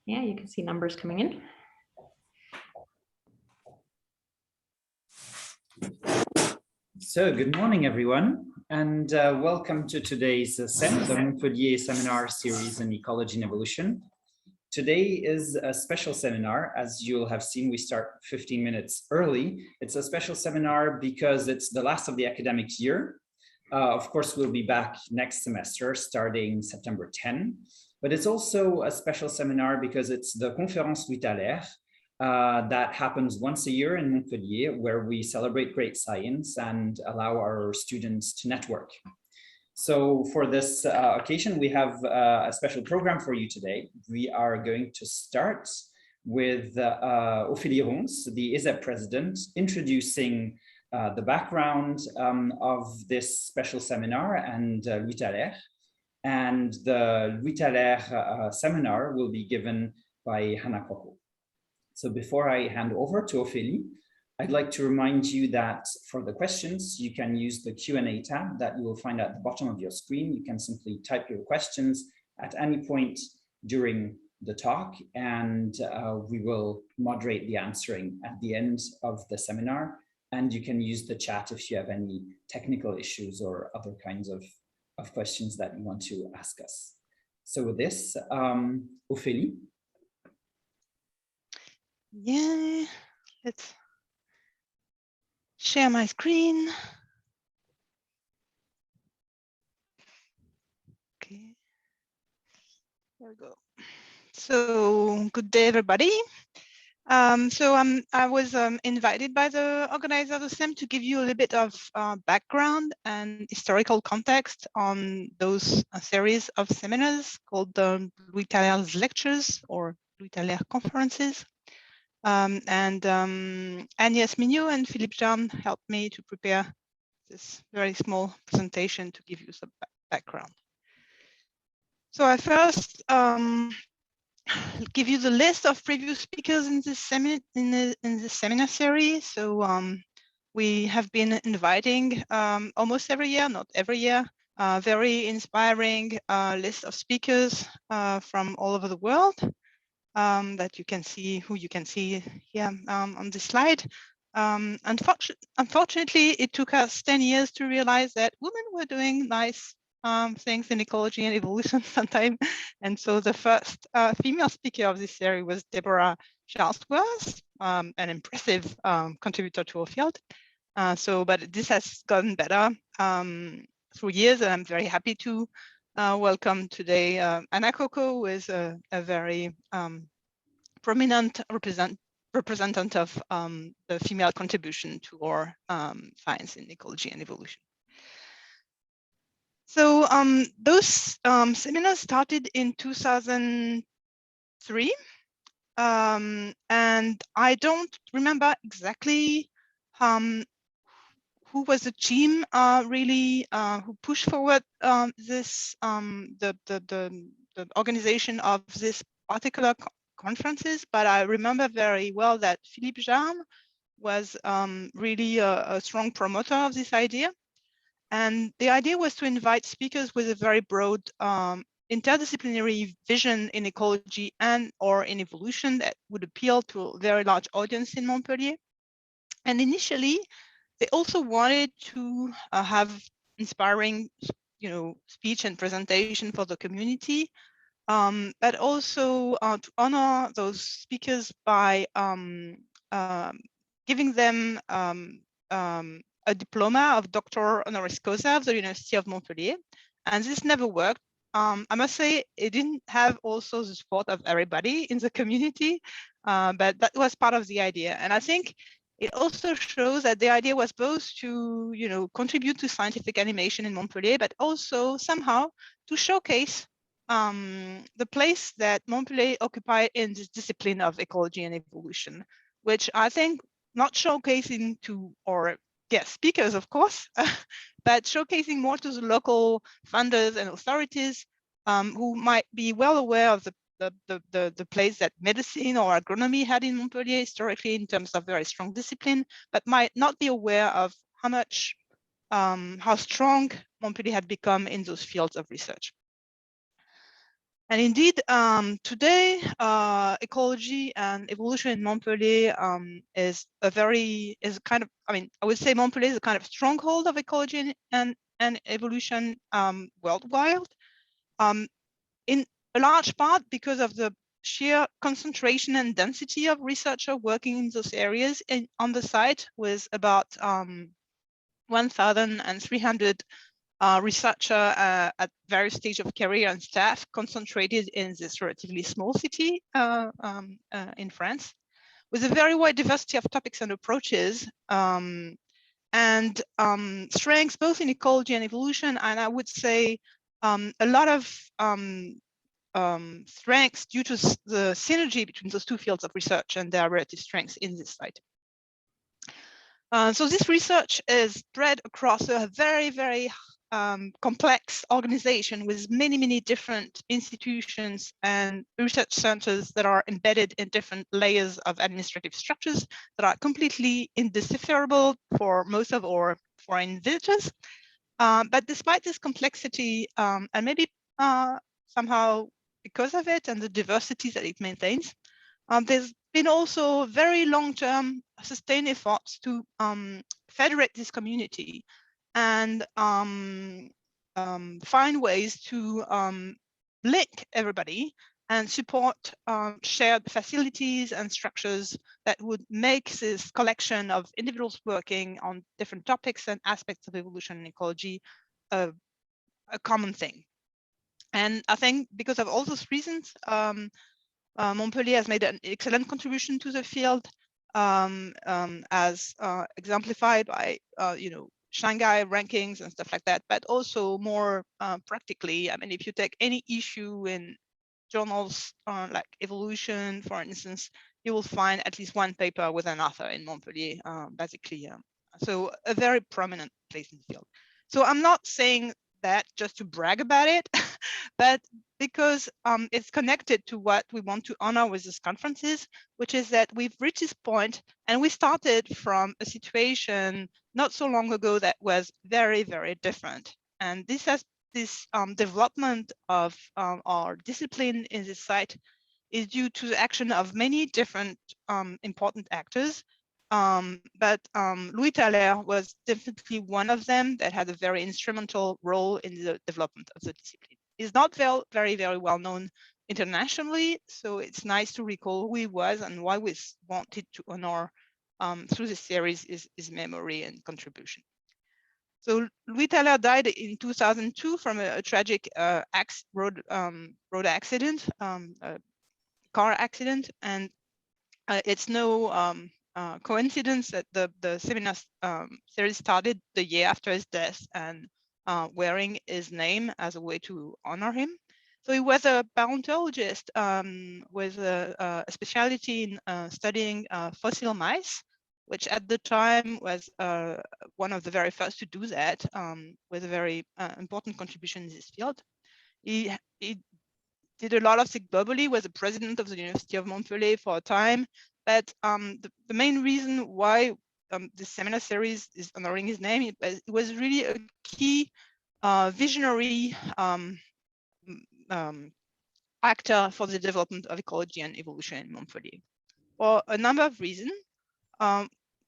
Yeah, you can see numbers coming in. So good morning, everyone, and welcome to today's the Montpellier seminar series in Ecology and Evolution. Today is a special seminar. As you'll have seen, we start 15 minutes early. It's a special seminar because it's the last of the academic year. Of course, we'll be back next semester starting September 10, but it's also a special seminar because it's the Conférence Louis Thaler, that happens once a year in Montpellier, where we celebrate great science and allow our students to network. So for this occasion, we have a special program for you today. We are going to start with Ophélie Rons, the ISEP president, introducing the background of this special seminar and Louis Thaler. And the Louis Thaler seminar will be given by Hanna Kokko. So before I hand over to Ophélie, I'd like to remind you that for the questions, you can use the Q&A tab that you will find at the bottom of your screen. You can simply type your questions at any point during the talk, and we will moderate the answering at the end of the seminar. And you can use the chat if you have any technical issues or other kinds of questions that you want to ask us. So with this, Ophélie. Yeah, let's share my screen. Okay, there we go. So good day, everybody. I was invited by the organizer of the SEM to give you a little bit of background and historical context on those series of seminars called Louis Thaler's Lectures or Louis Thaler Conferences. Agnès Mignot and Philippe Jean helped me to prepare this very small presentation to give you some background. So I first give you the list of previous speakers in this seminar series. So we have been inviting almost every year, not every year, very inspiring list of speakers from all over the world. That you can see, who you can see here on this slide. Unfortunately, it took us 10 years to realize that women were doing nice things in ecology and evolution sometime. And so the first female speaker of this series was Deborah Charlesworth, an impressive contributor to our field. But this has gotten better through years, and I'm very happy to welcome today Hanna Kokko, who is a very prominent representative of the female contribution to our science in ecology and evolution. So those seminars started in 2003, and I don't remember exactly who was the team really who pushed forward this the organization of this particular conferences, but I remember very well that Philippe Jean was really a strong promoter of this idea. And the idea was to invite speakers with a very broad interdisciplinary vision in ecology and or in evolution that would appeal to a very large audience in Montpellier. And initially, they also wanted to have inspiring, speech and presentation for the community, but also to honor those speakers by giving them a diploma of Doctor Honoris Causa of the University of Montpellier. And this never worked. I must say it didn't have also the support of everybody in the community, but that was part of the idea. And I think it also shows that the idea was both to, contribute to scientific animation in Montpellier, but also somehow to showcase the place that Montpellier occupied in this discipline of ecology and evolution, which I think not showcasing to our guest speakers, of course, but showcasing more to the local funders and authorities who might be well aware of the place that medicine or agronomy had in Montpellier historically in terms of very strong discipline, but might not be aware of how strong Montpellier had become in those fields of research. And indeed, today, ecology and evolution in Montpellier is kind of, I mean, I would say Montpellier is a kind of stronghold of ecology and evolution worldwide, in a large part because of the sheer concentration and density of researchers working in those areas on the site, with about 1,300 researcher at various stages of career and staff concentrated in this relatively small city in France, with a very wide diversity of topics and approaches, and strengths both in ecology and evolution. And I would say a lot of strengths due to the synergy between those two fields of research and their relative strengths in this site. So this research is spread across a very, very complex organization with many, many different institutions and research centers that are embedded in different layers of administrative structures that are completely indecipherable for most of our foreign visitors. But despite this complexity, and maybe somehow because of it and the diversity that it maintains, there's been also very long-term sustained efforts to federate this community and find ways to link everybody and support shared facilities and structures that would make this collection of individuals working on different topics and aspects of evolution and ecology a common thing. And I think because of all those reasons, Montpellier has made an excellent contribution to the field, as exemplified by Shanghai rankings and stuff like that, but also more practically. I mean, if you take any issue in journals like evolution, for instance, you will find at least one paper with an author in Montpellier, basically. So a very prominent place in the field. So I'm not saying that just to brag about it, but because it's connected to what we want to honor with these conferences, which is that we've reached this point and we started from a situation not so long ago that was very, very different. And this development of our discipline in this site is due to the action of many different important actors. But Louis Thaler was definitely one of them that had a very instrumental role in the development of the discipline. He's not very, very well known internationally, so it's nice to recall who he was and why we wanted to honor through the series his memory and contribution. So Louis Thaler died in 2002 from a tragic road accident, a car accident, and it's no coincidence that the seminar series started the year after his death and wearing his name as a way to honor him. So he was a paleontologist with a specialty in studying fossil mice, which at the time was one of the very first to do that, with a very important contribution in this field. He did a lot of things globally, was the president of the University of Montpellier for a time, but the main reason why this seminar series is honoring his name, it was really a key visionary actor for the development of ecology and evolution in Montpellier. For a number of reasons.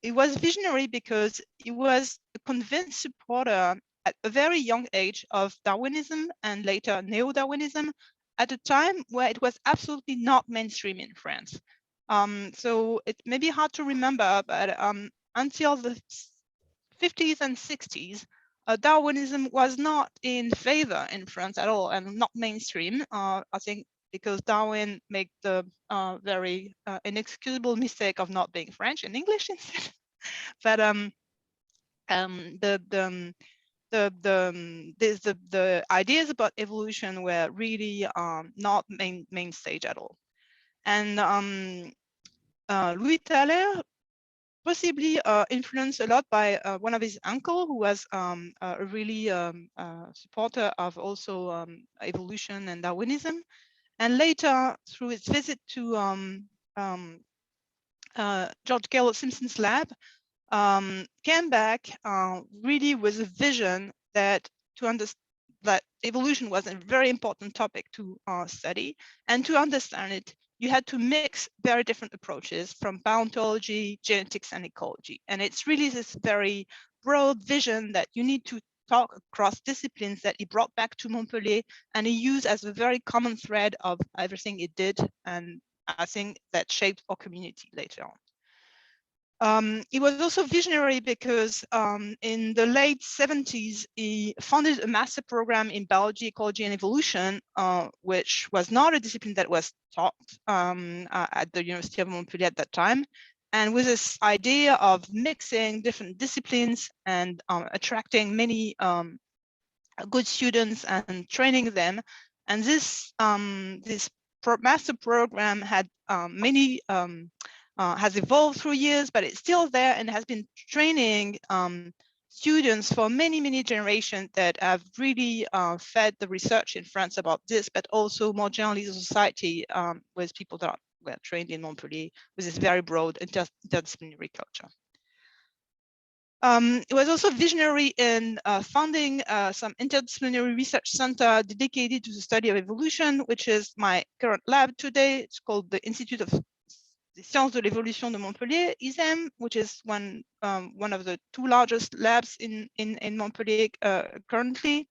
It was visionary because he was a convinced supporter at a very young age of Darwinism and later neo-Darwinism at a time where it was absolutely not mainstream in France. So it may be hard to remember, but until the 50s and 60s, Darwinism was not in favor in France at all and not mainstream. I think because Darwin made the very inexcusable mistake of not being French and English instead. But the ideas about evolution were really not main stage at all. And Louis Thaler, possibly influenced a lot by one of his uncle, who was a really supporter of also evolution and Darwinism. And later, through his visit to George Gale Simpson's lab, came back really with a vision that that evolution was a very important topic to study, and to understand it, you had to mix very different approaches from paleontology, genetics, and ecology. And it's really this very broad vision that you need to talk across disciplines that he brought back to Montpellier, and he used as a very common thread of everything he did, and I think that shaped our community later on. He was also visionary because in the late 70s, he founded a master program in biology, ecology, and evolution, which was not a discipline that was taught at the University of Montpellier at that time. And with this idea of mixing different disciplines and attracting many good students and training them. And this master program had has evolved through years, but it's still there and has been training students for many generations that have really fed the research in France about this, but also more generally the society with people that were trained in Montpellier with this very broad interdisciplinary culture. It was also visionary in founding some interdisciplinary research center dedicated to the study of evolution, which is my current lab today. It's called the Institute of the Sciences de l'Evolution de Montpellier, ISEM, which is one of the two largest labs in Montpellier currently.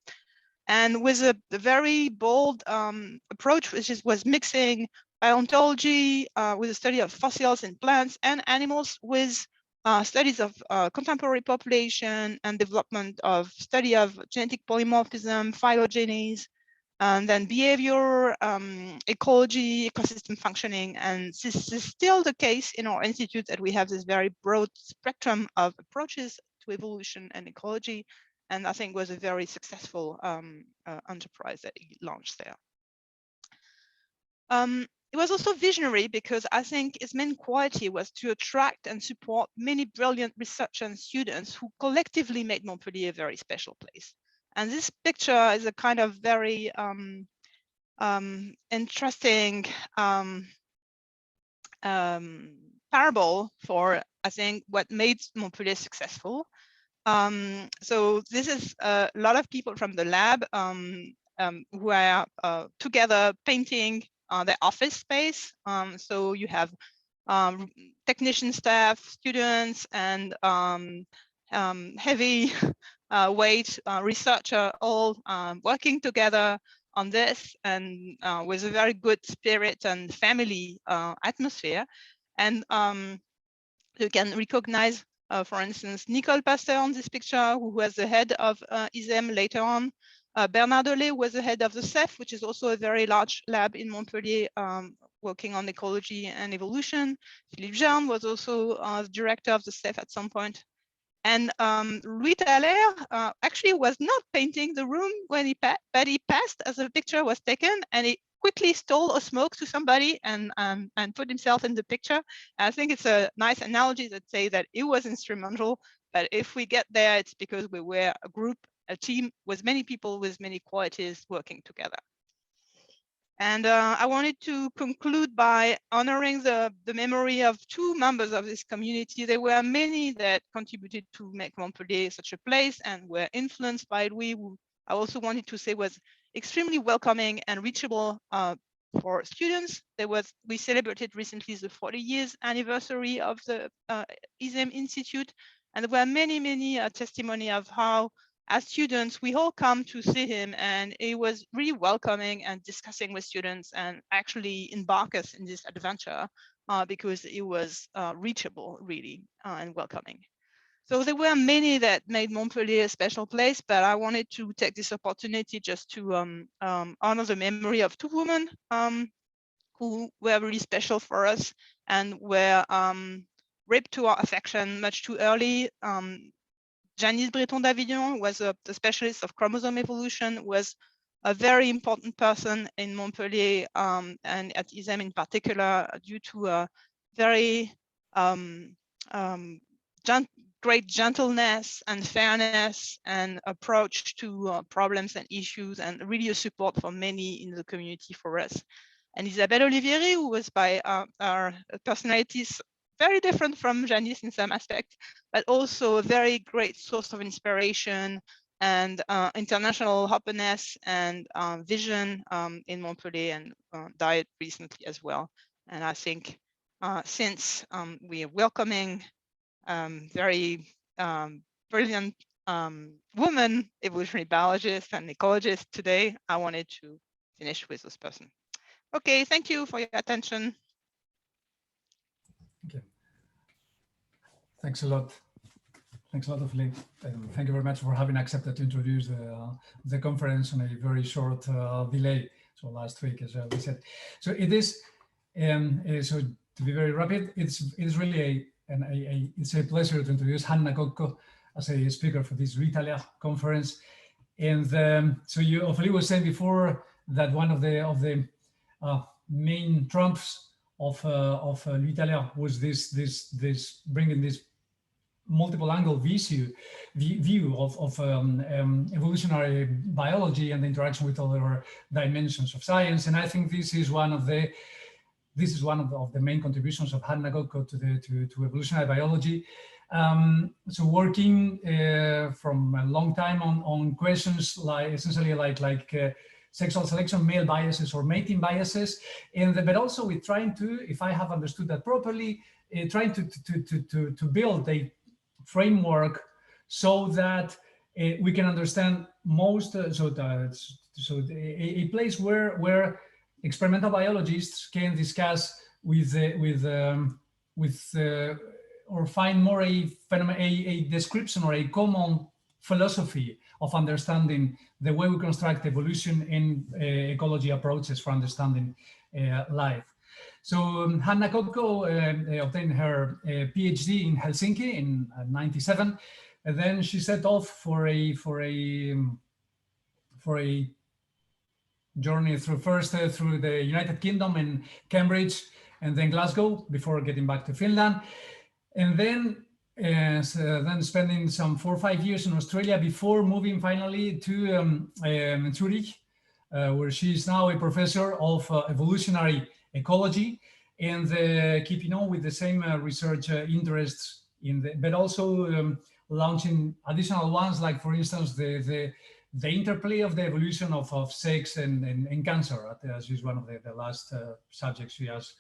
And with a very bold approach, which was mixing paleontology with the study of fossils in plants and animals with studies of contemporary population and development of study of genetic polymorphism, phylogenes, and then behavior, ecology, ecosystem functioning. And this is still the case in our institute, that we have this very broad spectrum of approaches to evolution and ecology. And I think was a very successful enterprise that he launched there. It was also visionary because I think its main quality was to attract and support many brilliant researchers and students who collectively made Montpellier a very special place. And this picture is a kind of very interesting parable for, I think, what made Montpellier successful. So this is a lot of people from the lab who are together painting their office space. So you have technician staff, students, and heavy weight researcher all working together on this, and with a very good spirit and family atmosphere. And you can recognize, for instance, Nicole Pasteur on this picture, who was the head of ISEM later on. Bernard Dolé was the head of the CEF, which is also a very large lab in Montpellier, working on ecology and evolution. Philippe Jean was also the director of the CEF at some point. And Louis Thaler actually was not painting the room when he passed as the picture was taken, and he quickly stole a smoke to somebody and put himself in the picture. I think it's a nice analogy that say that it was instrumental, but if we get there, it's because we were a group, a team with many people with many qualities working together. And I wanted to conclude by honoring the memory of two members of this community. There were many that contributed to make Montpellier such a place and were influenced by Louis, who I also wanted to say was extremely welcoming and reachable for students. We celebrated recently the 40 years anniversary of the ISEM Institute, and there were many testimony of how, as students, we all come to see him, and it was really welcoming and discussing with students and actually embark us in this adventure because it was reachable, really, and welcoming. So there were many that made Montpellier a special place, but I wanted to take this opportunity just to honor the memory of two women who were really special for us and were ripped to our affection much too early. Janice Breton-Davillon was a specialist of chromosome evolution, was a very important person in Montpellier and at ISEM in particular, due to a very great gentleness and fairness and approach to problems and issues, and really a support for many in the community for us. And Isabelle Olivieri, who was by our personalities very different from Janice in some aspects, but also a very great source of inspiration, and international openness and vision in Montpellier, and died recently as well. And I think since we are welcoming very brilliant women evolutionary biologists and ecologists today, I wanted to finish with this person. Okay, thank you for your attention. Okay. Thanks a lot. Thanks a lot, Ophélie. Thank you very much for having accepted to introduce the conference on a very short delay. So last week, as we said. So it is, so to be very rapid, it's really it's a pleasure to introduce Hanna Kokko as a speaker for this Louis Thaler conference. And so Ophélie was saying before that one of the main trumps of Louis Thaler was this bringing this multiple angle view of evolutionary biology and the interaction with other dimensions of science. And I think this is one of the main contributions of Hanna Kokko to evolutionary biology. So working from a long time on questions like essentially like sexual selection, male biases or mating biases, but also with trying to, if I have understood that properly, trying to build a framework so that we can understand most, a place where experimental biologists can discuss or find more a description or a common philosophy of understanding the way we construct evolution in ecology approaches for understanding life. So Hanna Kokko obtained her PhD in Helsinki in '97, and then she set off for a journey through the United Kingdom and Cambridge, and then Glasgow before getting back to Finland, and then spending some 4 or 5 years in Australia before moving finally to Zurich, where she is now a professor of evolutionary ecology, and keeping on with the same research interests but also launching additional ones, like for instance the interplay of the evolution of sex and cancer, as is one of the last subjects she has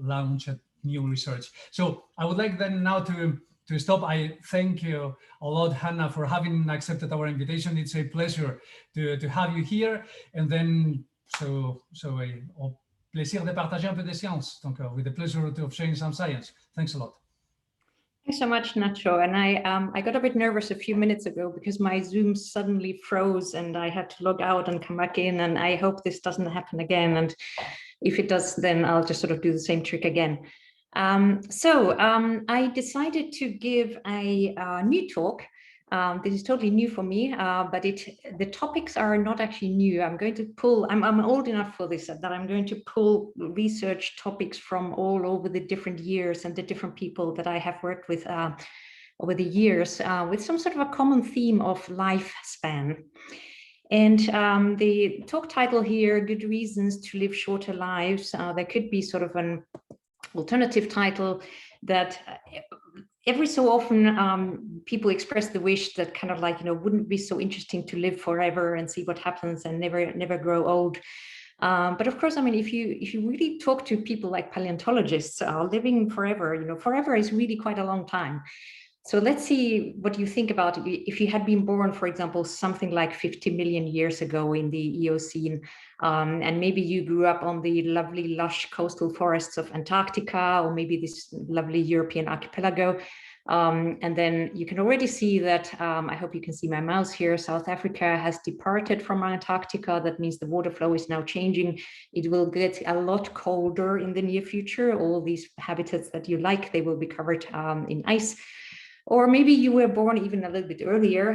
launched new research. So I would like then now to stop. I thank you a lot, Hanna, for having accepted our invitation. It's a pleasure to have you here, and then au plaisir de partager un peu de science. Donc, with the pleasure of sharing some science. Thanks a lot. Thanks so much, Nacho. And I got a bit nervous a few minutes ago because my Zoom suddenly froze and I had to log out and come back in. And I hope this doesn't happen again. And if it does, then I'll just sort of do the same trick again. I decided to give a new talk. This is totally new for me, but the topics are not actually new. I'm going to pull, I'm old enough for this, that I'm going to pull research topics from all over the different years and the different people that I have worked with over the years, with some sort of a common theme of lifespan. And the talk title here, Good Reasons to Live Shorter Lives. There could be sort of an alternative title that every so often people express the wish that kind of like, wouldn't it be so interesting to live forever and see what happens and never grow old. But of course, I mean, if you really talk to people like paleontologists, living forever, forever is really quite a long time. So let's see what you think about if you had been born, for example, something like 50 million years ago in the Eocene, and maybe you grew up on the lovely lush coastal forests of Antarctica, or maybe this lovely European archipelago. And then you can already see that, I hope you can see my mouse here, South Africa has departed from Antarctica. That means the water flow is now changing. It will get a lot colder in the near future. All these habitats that you like, they will be covered in ice. Or maybe you were born even a little bit earlier.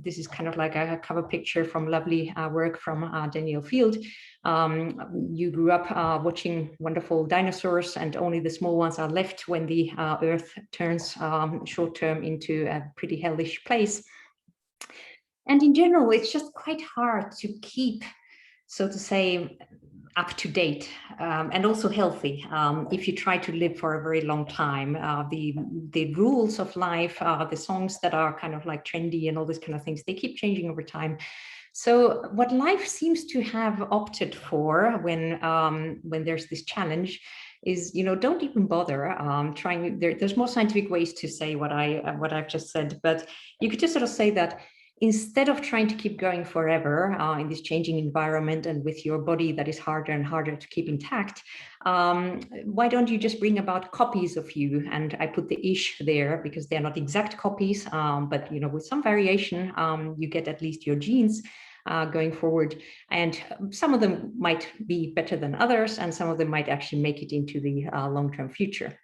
This is kind of like a cover picture from lovely work from Daniel Field. You grew up watching wonderful dinosaurs, and only the small ones are left when the Earth turns short term into a pretty hellish place. And in general, it's just quite hard to keep, so to say, up to date and also healthy. If you try to live for a very long time, the rules of life, the songs that are kind of like trendy and all these kind of things, they keep changing over time. So what life seems to have opted for when there's this challenge is, you know, don't even bother trying. There's more scientific ways to say what I've just said, but you could just sort of say that instead of trying to keep going forever in this changing environment and with your body that is harder and harder to keep intact, why don't you just bring about copies of you? And I put the ish there because they're not exact copies, but you know, with some variation, you get at least your genes going forward. And some of them might be better than others, and some of them might actually make it into the long-term future.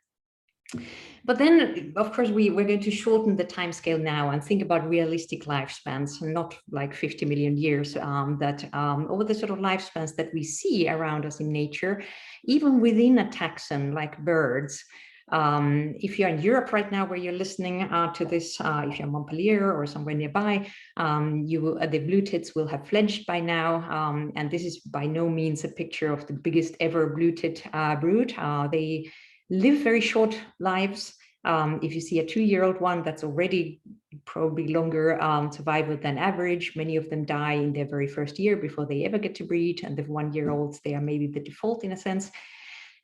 But then, of course, we're going to shorten the time scale now and think about realistic lifespans, not like 50 million years, that over the sort of lifespans that we see around us in nature, even within a taxon like birds. If you're in Europe right now, where you're listening to this, if you're in Montpellier or somewhere nearby, the blue tits will have fledged by now. And this is by no means a picture of the biggest ever blue tit brood. They live very short lives. If you see a 2-year-old one, that's already probably longer survival than average. Many of them die in their very first year before they ever get to breed. And the 1-year-olds, they are maybe the default in a sense.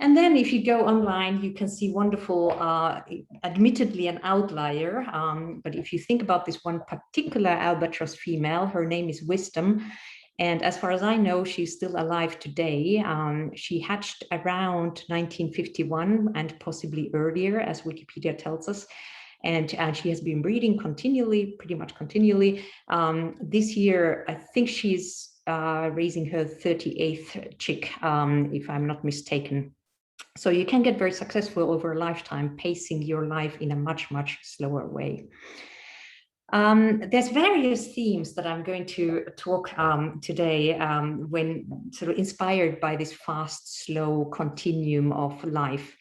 And then if you go online, you can see wonderful, admittedly an outlier. But if you think about this one particular albatross female, her name is Wisdom. And as far as I know, she's still alive today. She hatched around 1951 and possibly earlier, as Wikipedia tells us. And she has been breeding continually, pretty much continually. This year, I think she's raising her 38th chick, if I'm not mistaken. So you can get very successful over a lifetime, pacing your life in a much, much slower way. There's various themes that I'm going to talk today when sort of inspired by this fast, slow continuum of life.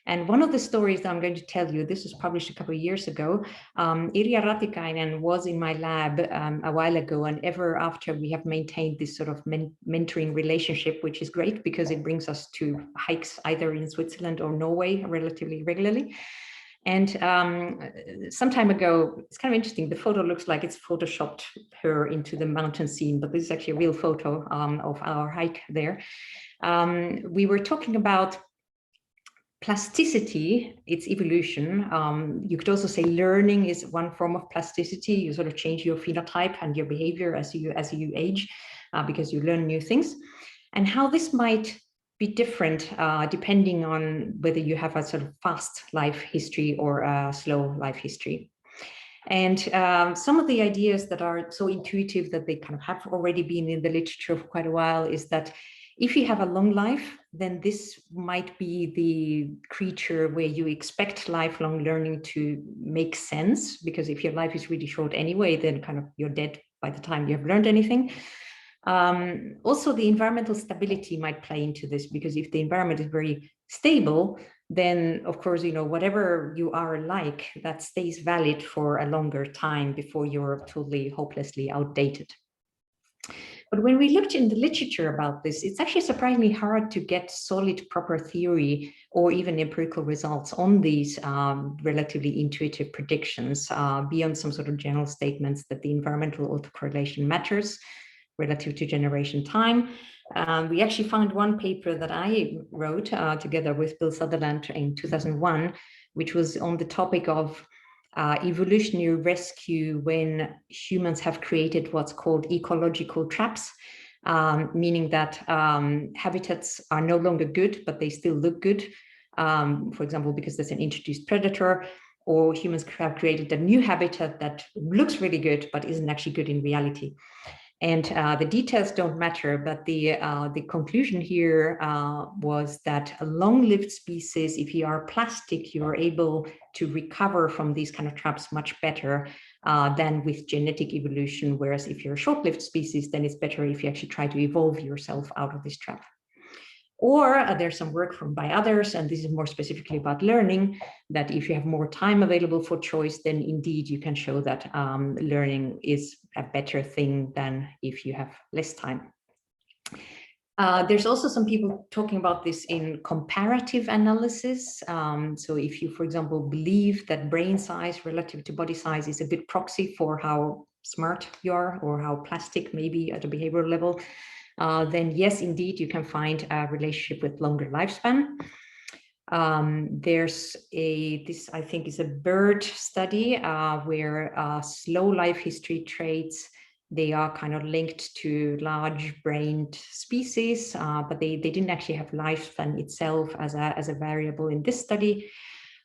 And one of the stories that I'm going to tell you, this was published a couple of years ago. Irja Ratikainen was in my lab a while ago, and ever after we have maintained this sort of mentoring relationship, which is great because it brings us to hikes either in Switzerland or Norway relatively regularly. And some time ago, it's kind of interesting, the photo looks like it's photoshopped her into the mountain scene, but this is actually a real photo of our hike there. We were talking about plasticity, its evolution. You could also say learning is one form of plasticity. You sort of change your phenotype and your behavior as you age because you learn new things, and how this might be different depending on whether you have a sort of fast life history or a slow life history. And some of the ideas that are so intuitive that they kind of have already been in the literature for quite a while is that if you have a long life, then this might be the creature where you expect lifelong learning to make sense, because if your life is really short anyway, then kind of you're dead by the time you have learned anything. Also, the environmental stability might play into this, because if the environment is very stable, then of course, you know, whatever you are like, that stays valid for a longer time before you're totally hopelessly outdated. But when we looked in the literature about this, it's actually surprisingly hard to get solid, proper theory or even empirical results on these relatively intuitive predictions beyond some sort of general statements that the environmental autocorrelation matters relative to generation time. We actually found one paper that I wrote together with Bill Sutherland in 2001, which was on the topic of evolutionary rescue when humans have created what's called ecological traps, meaning that habitats are no longer good, but they still look good. For example, because there's an introduced predator, or humans have created a new habitat that looks really good, but isn't actually good in reality. And the details don't matter, but the conclusion here was that a long-lived species, if you are plastic, you are able to recover from these kind of traps much better than with genetic evolution. Whereas if you're a short-lived species, then it's better if you actually try to evolve yourself out of this trap. Or there's some work by others, and this is more specifically about learning, that if you have more time available for choice, then indeed you can show that learning is a better thing than if you have less time. There's also some people talking about this in comparative analysis. So if you, for example, believe that brain size relative to body size is a good proxy for how smart you are or how plastic maybe at a behavioral level, then yes, indeed, you can find a relationship with longer lifespan. There's this I think is a bird study where slow life history traits, they are kind of linked to large-brained species, but they didn't actually have lifespan itself as a variable in this study.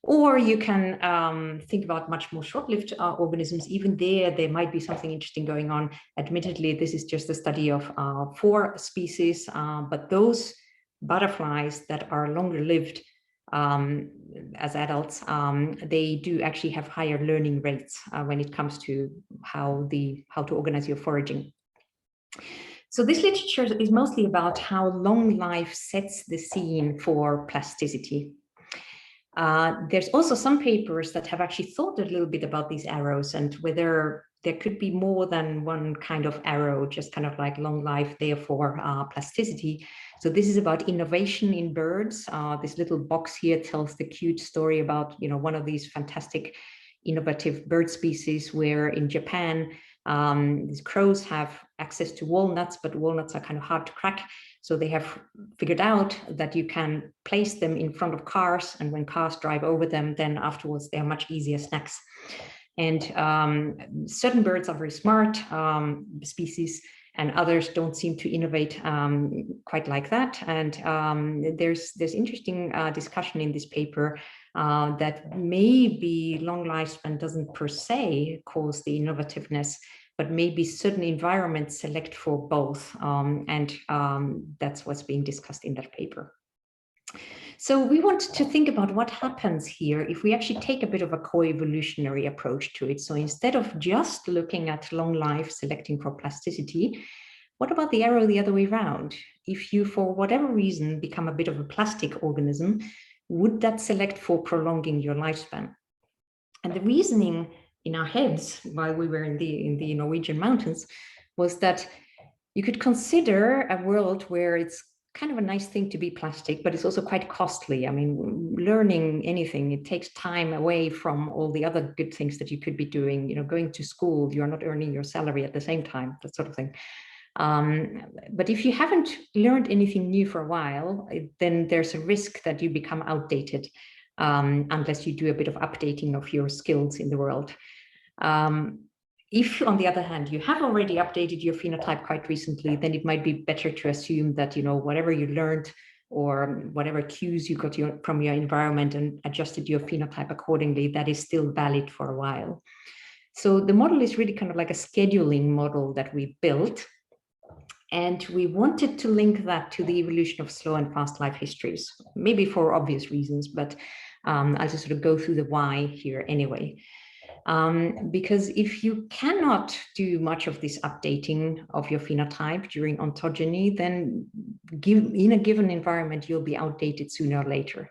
Or you can think about much more short-lived organisms. Even there might be something interesting going on. Admittedly, this is just a study of 4 species, but those butterflies that are longer-lived as adults, they do actually have higher learning rates when it comes to how to organize your foraging. So this literature is mostly about how long life sets the scene for plasticity. There's also some papers that have actually thought a little bit about these arrows and whether there could be more than one kind of arrow, just kind of like long life, therefore plasticity. So this is about innovation in birds. This little box here tells the cute story about, one of these fantastic innovative bird species where in Japan, these crows have access to walnuts, but walnuts are kind of hard to crack. So they have figured out that you can place them in front of cars, and when cars drive over them, then afterwards they are much easier snacks. And certain birds are very smart species, and others don't seem to innovate quite like that. And there's interesting discussion in this paper that maybe long lifespan doesn't per se cause the innovativeness, but maybe certain environments select for both. And that's what's being discussed in that paper. So we want to think about what happens here if we actually take a bit of a co-evolutionary approach to it. So instead of just looking at long life selecting for plasticity, what about the arrow the other way around? If you, for whatever reason, become a bit of a plastic organism, would that select for prolonging your lifespan? And the reasoning in our heads while we were in the Norwegian mountains was that you could consider a world where it's kind of a nice thing to be plastic, but it's also quite costly. I mean, learning anything, it takes time away from all the other good things that you could be doing. Going to school, you're not earning your salary at the same time, that sort of thing. But if you haven't learned anything new for a while, then there's a risk that you become outdated unless you do a bit of updating of your skills in the world. If, on the other hand, you have already updated your phenotype quite recently, then it might be better to assume that, whatever you learned or whatever cues you got from your environment and adjusted your phenotype accordingly, that is still valid for a while. So the model is really kind of like a scheduling model that we built. And we wanted to link that to the evolution of slow and fast life histories, maybe for obvious reasons, but I'll just sort of go through the why here anyway. Because if you cannot do much of this updating of your phenotype during ontogeny, then in a given environment, you'll be outdated sooner or later.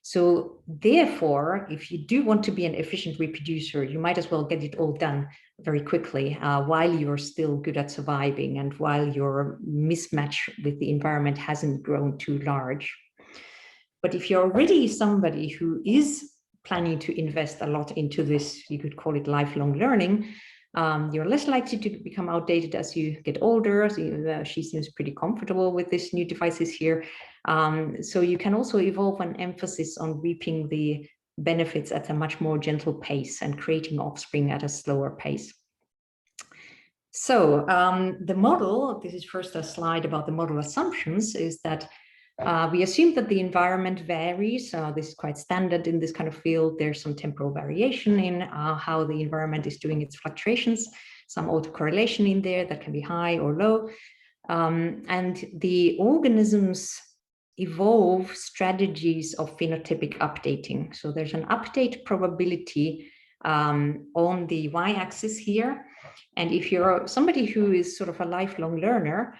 So therefore, if you do want to be an efficient reproducer, you might as well get it all done very quickly while you're still good at surviving and while your mismatch with the environment hasn't grown too large. But if you're already somebody who is planning to invest a lot into this, you could call it lifelong learning, you're less likely to become outdated as you get older. So, she seems pretty comfortable with these new devices here. So you can also evolve an emphasis on reaping the benefits at a much more gentle pace and creating offspring at a slower pace. So the model, this is first a slide about the model assumptions, is that we assume that the environment varies. This is quite standard in this kind of field. There's some temporal variation in how the environment is doing its fluctuations, some autocorrelation in there that can be high or low. And the organisms evolve strategies of phenotypic updating. So there's an update probability on the y-axis here. And if you're somebody who is sort of a lifelong learner,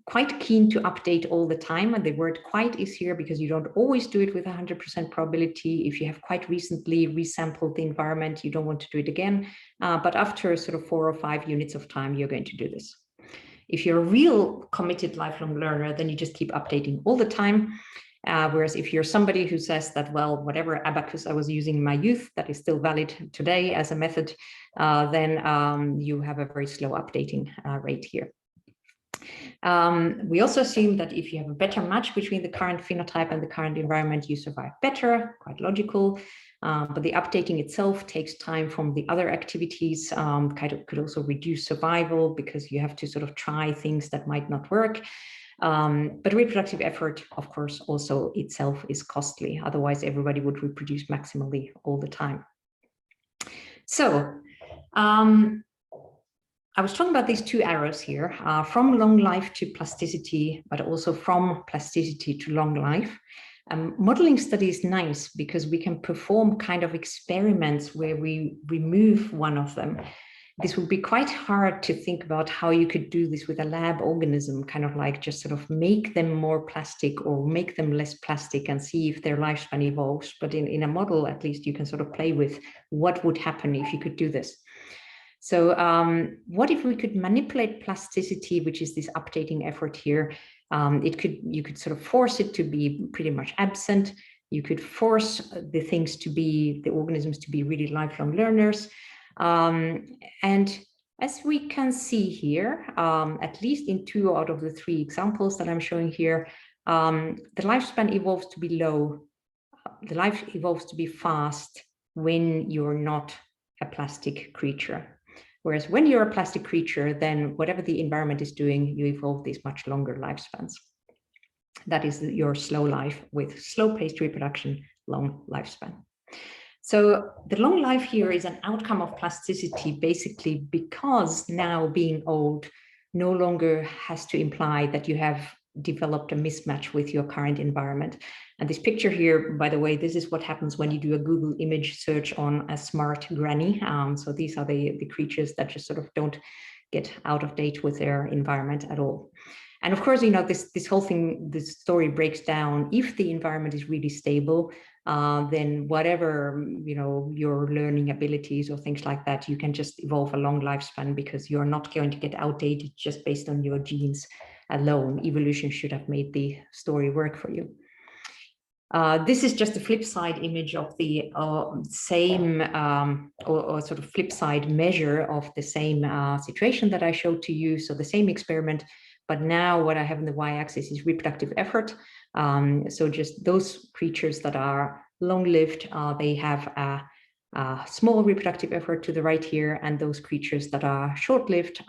quite keen to update all the time, and the word quite is here because you don't always do it with 100% probability. If you have quite recently resampled the environment, you don't want to do it again, but after sort of 4 or 5 units of time, you're going to do this. If you're a real committed lifelong learner, then you just keep updating all the time. Whereas if you're somebody who says that, well, whatever abacus I was using in my youth, that is still valid today as a method, then you have a very slow updating rate here. We also assume that if you have a better match between the current phenotype and the current environment, you survive better, quite logical. But the updating itself takes time from the other activities, could also reduce survival because you have to sort of try things that might not work. But reproductive effort, of course, also itself is costly. Otherwise, everybody would reproduce maximally all the time. So I was talking about these two arrows here, from long life to plasticity, but also from plasticity to long life. Modeling study is nice because we can perform kind of experiments where we remove one of them. This would be quite hard to think about how you could do this with a lab organism, kind of like just sort of make them more plastic or make them less plastic and see if their lifespan evolves. But in a model, at least you can sort of play with what would happen if you could do this. So what if we could manipulate plasticity, which is this updating effort here? You could sort of force it to be pretty much absent. You could force the organisms to be really lifelong learners. And as we can see here, at least in 2 out of the 3 examples that I'm showing here, the lifespan evolves to be low. The life evolves to be fast when you're not a plastic creature. Whereas when you're a plastic creature, then whatever the environment is doing, you evolve these much longer lifespans. That is your slow life with slow-paced reproduction, long lifespan. So the long life here is an outcome of plasticity, basically because now being old no longer has to imply that you have developed a mismatch with your current environment. And this picture here, by the way, this is what happens when you do a Google image search on a smart granny. So these are the creatures that just sort of don't get out of date with their environment at all. And of course, you know, this whole thing, this story breaks down. If the environment is really stable, then whatever, you know, your learning abilities or things like that, you can just evolve a long lifespan because you're not going to get outdated just based on your genes alone. Evolution should have made the story work for you. This is just a flip side image of the same or sort of flip side measure of the same situation that I showed to you. So the same experiment, but now what I have in the y-axis is reproductive effort. So just those creatures that are long-lived, they have a small reproductive effort to the right here, and those creatures that are short-lived,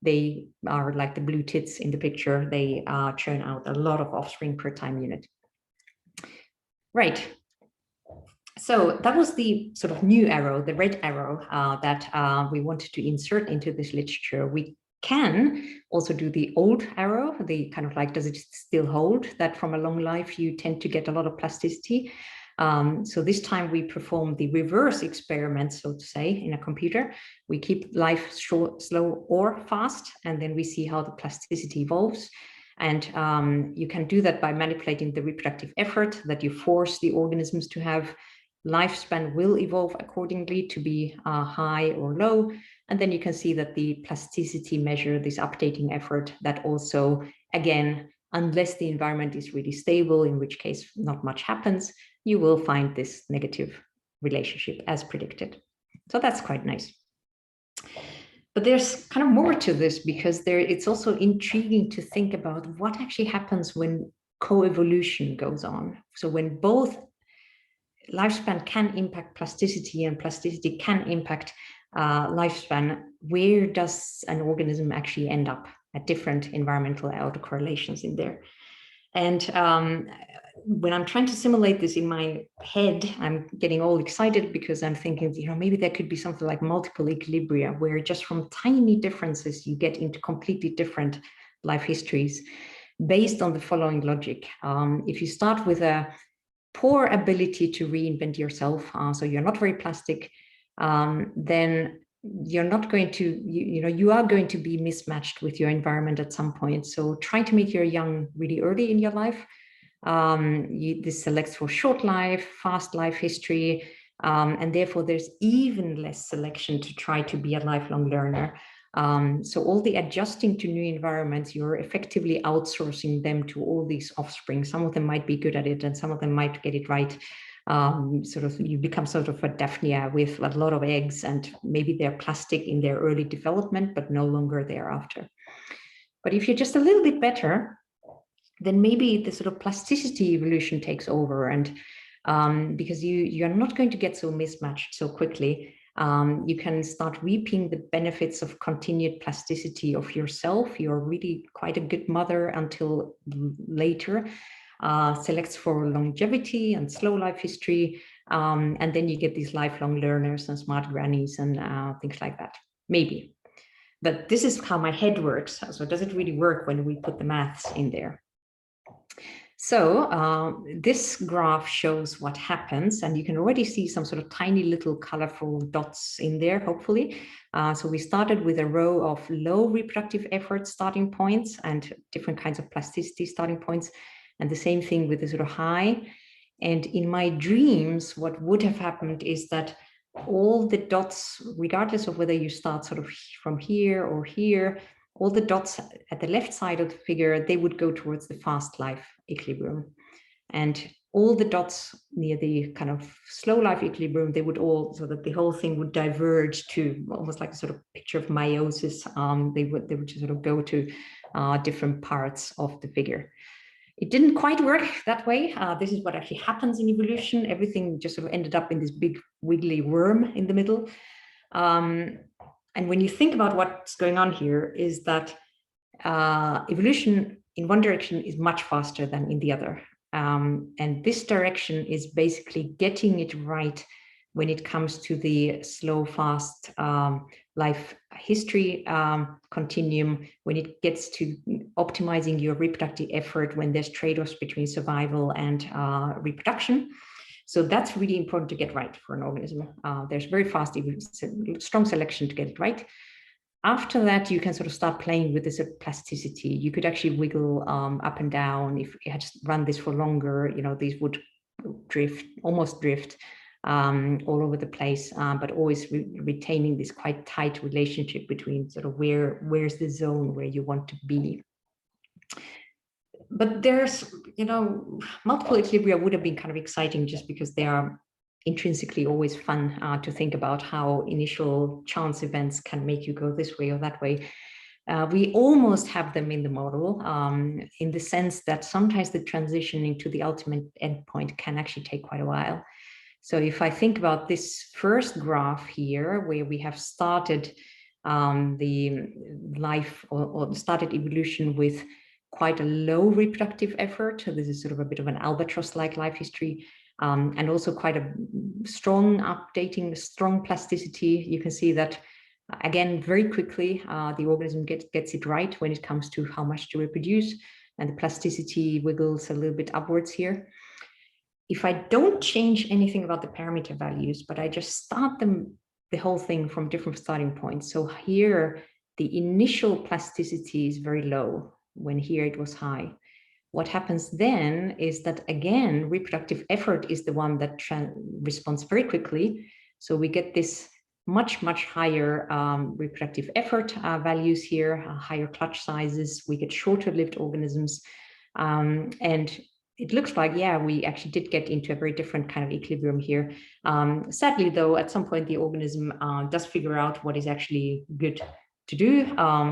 they are like the blue tits in the picture. They churn out a lot of offspring per time unit. Right. So that was the sort of new arrow, the red arrow that we wanted to insert into this literature. We can also do the old arrow, the kind of like, does it still hold that from a long life you tend to get a lot of plasticity? So this time we perform the reverse experiment, so to say, in a computer. We keep life short, slow, or fast, and then we see how the plasticity evolves. And you can do that by manipulating the reproductive effort that you force the organisms to have. Lifespan will evolve accordingly to be high or low. And then you can see that the plasticity measure, this updating effort, that also, again, unless the environment is really stable, in which case not much happens, you will find this negative relationship as predicted. So that's quite nice. But there's kind of more to this, because it's also intriguing to think about what actually happens when coevolution goes on. So when both lifespan can impact plasticity and plasticity can impact lifespan, where does an organism actually end up at different environmental autocorrelations in there? And when I'm trying to simulate this in my head, I'm getting all excited because I'm thinking, you know, maybe there could be something like multiple equilibria, where just from tiny differences, you get into completely different life histories based on the following logic. If you start with a poor ability to reinvent yourself, so you're not very plastic, then you're not going to, you are going to be mismatched with your environment at some point. So try to make your young really early in your life. This selects for short life, fast life history, and therefore there's even less selection to try to be a lifelong learner. So all the adjusting to new environments, you're effectively outsourcing them to all these offspring. Some of them might be good at it and some of them might get it right. Sort of you become sort of a Daphnia with a lot of eggs, and maybe they're plastic in their early development, but no longer thereafter. But if you're just a little bit better, then maybe the sort of plasticity evolution takes over, and because you're not going to get so mismatched so quickly, you can start reaping the benefits of continued plasticity of yourself. You're really quite a good mother until later. Selects for longevity and slow life history, and then you get these lifelong learners and smart grannies and things like that, maybe. But this is how my head works. So does it really work when we put the maths in there? So this graph shows what happens, and you can already see some sort of tiny little colorful dots in there, hopefully. So we started with a row of low reproductive effort starting points and different kinds of plasticity starting points, and the same thing with the sort of high. And in my dreams, what would have happened is that all the dots, regardless of whether you start sort of from here or here, all the dots at the left side of the figure, they would go towards the fast life equilibrium. And all the dots near the kind of slow life equilibrium, they would all, so that the whole thing would diverge to almost like a sort of picture of meiosis. They would just sort of go to different parts of the figure. It didn't quite work that way. This is what actually happens in evolution. Everything just sort of ended up in this big wiggly worm in the middle. And when you think about what's going on here is that evolution in one direction is much faster than in the other. And this direction is basically getting it right when it comes to the slow, fast life history continuum, when it gets to optimizing your reproductive effort, when there's trade-offs between survival and reproduction. So that's really important to get right for an organism. There's very fast, strong selection to get it right. After that, you can sort of start playing with this plasticity. You could actually wiggle up and down. If you had to run this for longer, you know, these would drift, almost drift all over the place, but always retaining this quite tight relationship between sort of where's the zone where you want to be. But there's, you know, multiple equilibria would have been kind of exciting just because they are intrinsically always fun to think about how initial chance events can make you go this way or that way. We almost have them in the model in the sense that sometimes the transition into the ultimate endpoint can actually take quite a while. So if I think about this first graph here, where we have started the life or started evolution with quite a low reproductive effort. So this is sort of a bit of an albatross-like life history, and also quite a strong updating, strong plasticity. You can see that, again, very quickly, the organism gets it right when it comes to how much to reproduce, and the plasticity wiggles a little bit upwards here. If I don't change anything about the parameter values, but I just start the whole thing from different starting points. So here, the initial plasticity is very low, when here it was high. What happens then is that, again, reproductive effort is the one that responds very quickly. So we get this much, much higher reproductive effort values here, higher clutch sizes. We get shorter lived organisms. And it looks like, yeah, we actually did get into a very different kind of equilibrium here. Sadly, though, at some point, the organism does figure out what is actually good to do,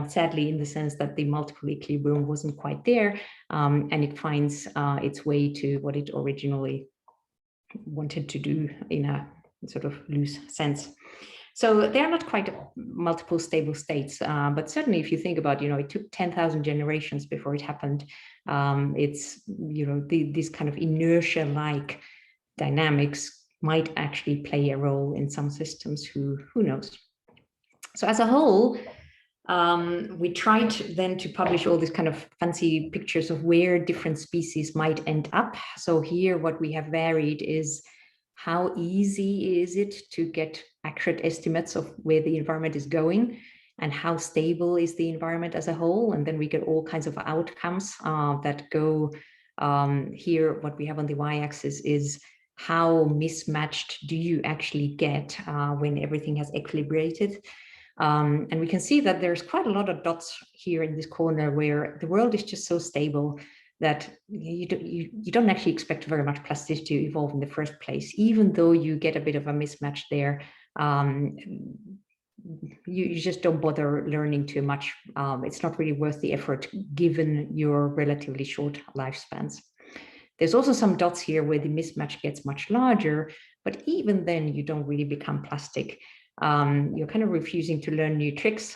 sadly, in the sense that the multiple equilibrium wasn't quite there, and it finds its way to what it originally wanted to do in a sort of loose sense. So they're not quite multiple stable states, but certainly if you think about, you know, it took 10,000 generations before it happened. It's, you know, these kind of inertia-like dynamics might actually play a role in some systems, who knows. So as a whole, we tried then to publish all these kind of fancy pictures of where different species might end up. So here what we have varied is how easy is it to get accurate estimates of where the environment is going, and how stable is the environment as a whole. And then we get all kinds of outcomes that go here. What we have on the y-axis is how mismatched do you actually get when everything has equilibrated. And we can see that there's quite a lot of dots here in this corner where the world is just so stable that you don't actually expect very much plasticity to evolve in the first place, even though you get a bit of a mismatch there. You just don't bother learning too much. It's not really worth the effort given your relatively short lifespans. There's also some dots here where the mismatch gets much larger, but even then you don't really become plastic. You're kind of refusing to learn new tricks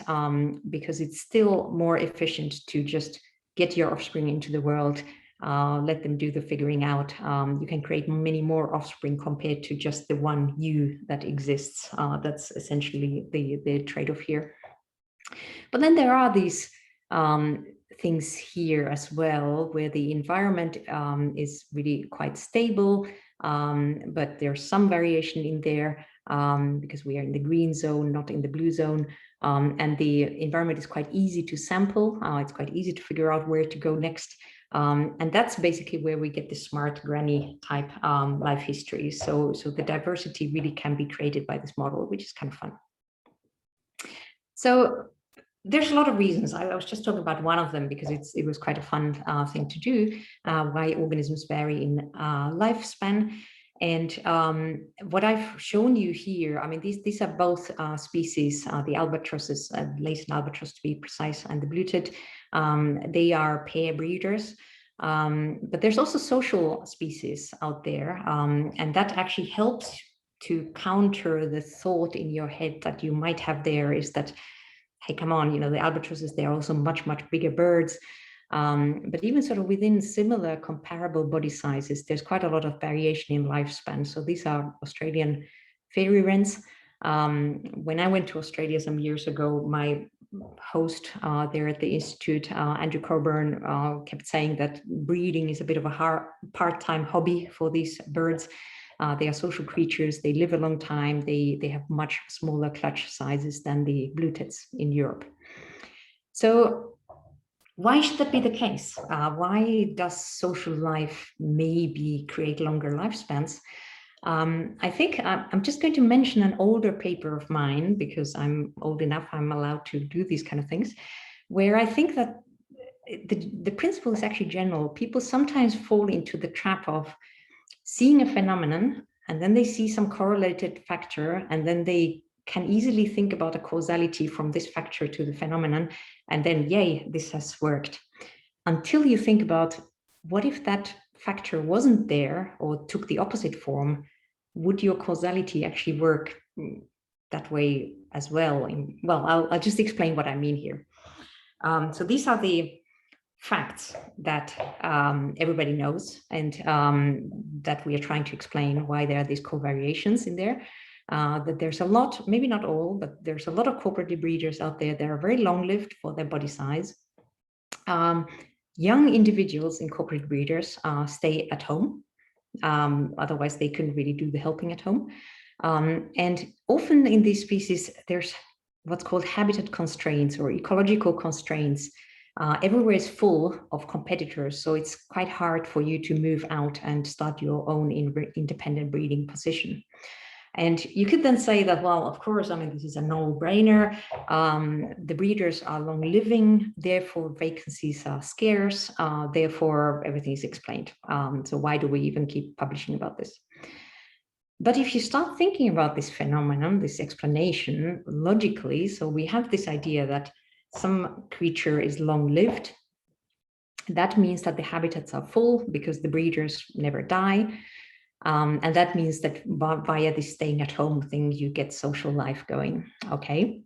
because it's still more efficient to just get your offspring into the world, let them do the figuring out. You can create many more offspring compared to just the one you that exists. That's essentially the trade-off here. But then there are these things here as well, where the environment is really quite stable, but there's some variation in there because we are in the green zone, not in the blue zone. And the environment is quite easy to sample. It's quite easy to figure out where to go next. And that's basically where we get the smart granny type life history. So the diversity really can be created by this model, which is kind of fun. So there's a lot of reasons. I was just talking about one of them because it was quite a fun thing to do, why organisms vary in lifespan. And what I've shown you here, I mean, these are both species, the albatrosses, latent albatross to be precise, and the blueted. They are pair breeders. But there's also social species out there, and that actually helps to counter the thought in your head that you might have there is that, hey, come on, you know, the albatrosses, they're also much, much bigger birds. But even sort of within similar comparable body sizes, there's quite a lot of variation in lifespan. So these are Australian fairy wrens. When I went to Australia some years ago, my host there at the Institute, Andrew Coburn, kept saying that breeding is a bit of a part-time hobby for these birds. They are social creatures, they live a long time, they have much smaller clutch sizes than the blue-tits in Europe. So why should that be the case? Why does social life maybe create longer lifespans? I think I'm just going to mention an older paper of mine because I'm old enough, I'm allowed to do these kind of things, where I think that the principle is actually general. People sometimes fall into the trap of seeing a phenomenon, and then they see some correlated factor, and then they can easily think about a causality from this factor to the phenomenon, and then, yay, this has worked. Until you think about, what if that factor wasn't there or took the opposite form? Would your causality actually work that way as well? Well, I'll just explain what I mean here. So these are the facts that everybody knows, and that we are trying to explain why there are these covariations in there. That there's a lot, maybe not all, but there's a lot of corporate breeders out there that are very long-lived for their body size. Young individuals in corporate breeders stay at home. Otherwise, they couldn't really do the helping at home. And often in these species, there's what's called habitat constraints or ecological constraints. Everywhere is full of competitors, so it's quite hard for you to move out and start your own independent breeding position. And you could then say that, well, of course, I mean, this is a no-brainer. The breeders are long-living, therefore vacancies are scarce, therefore everything is explained. So why do we even keep publishing about this? But if you start thinking about this phenomenon, this explanation logically, so we have this idea that some creature is long-lived. That means that the habitats are full because the breeders never die. And that means that via this staying at home thing, you get social life going, okay?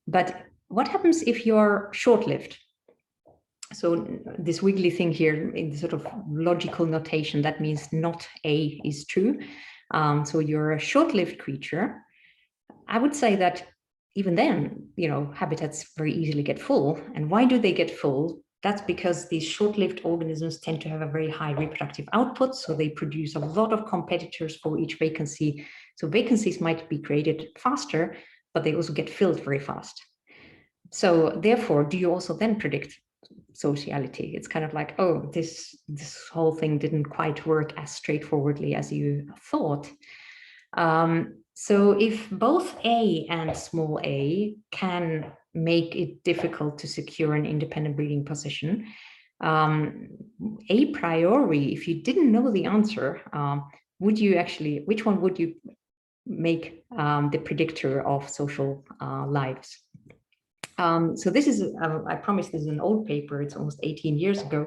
But what happens if you're short-lived? So this wiggly thing here in the sort of logical notation, that means not A is true. So you're a short-lived creature. I would say that even then, you know, habitats very easily get full. And why do they get full? That's because these short-lived organisms tend to have a very high reproductive output. So they produce a lot of competitors for each vacancy. So vacancies might be created faster, but they also get filled very fast. So therefore, do you also then predict sociality? It's kind of like, oh, this whole thing didn't quite work as straightforwardly as you thought. So if both A and small a can make it difficult to secure an independent breeding position, a priori, if you didn't know the answer, would you actually, which one would you make the predictor of social lives? So this is, I promise this is an old paper, it's almost 18 years ago,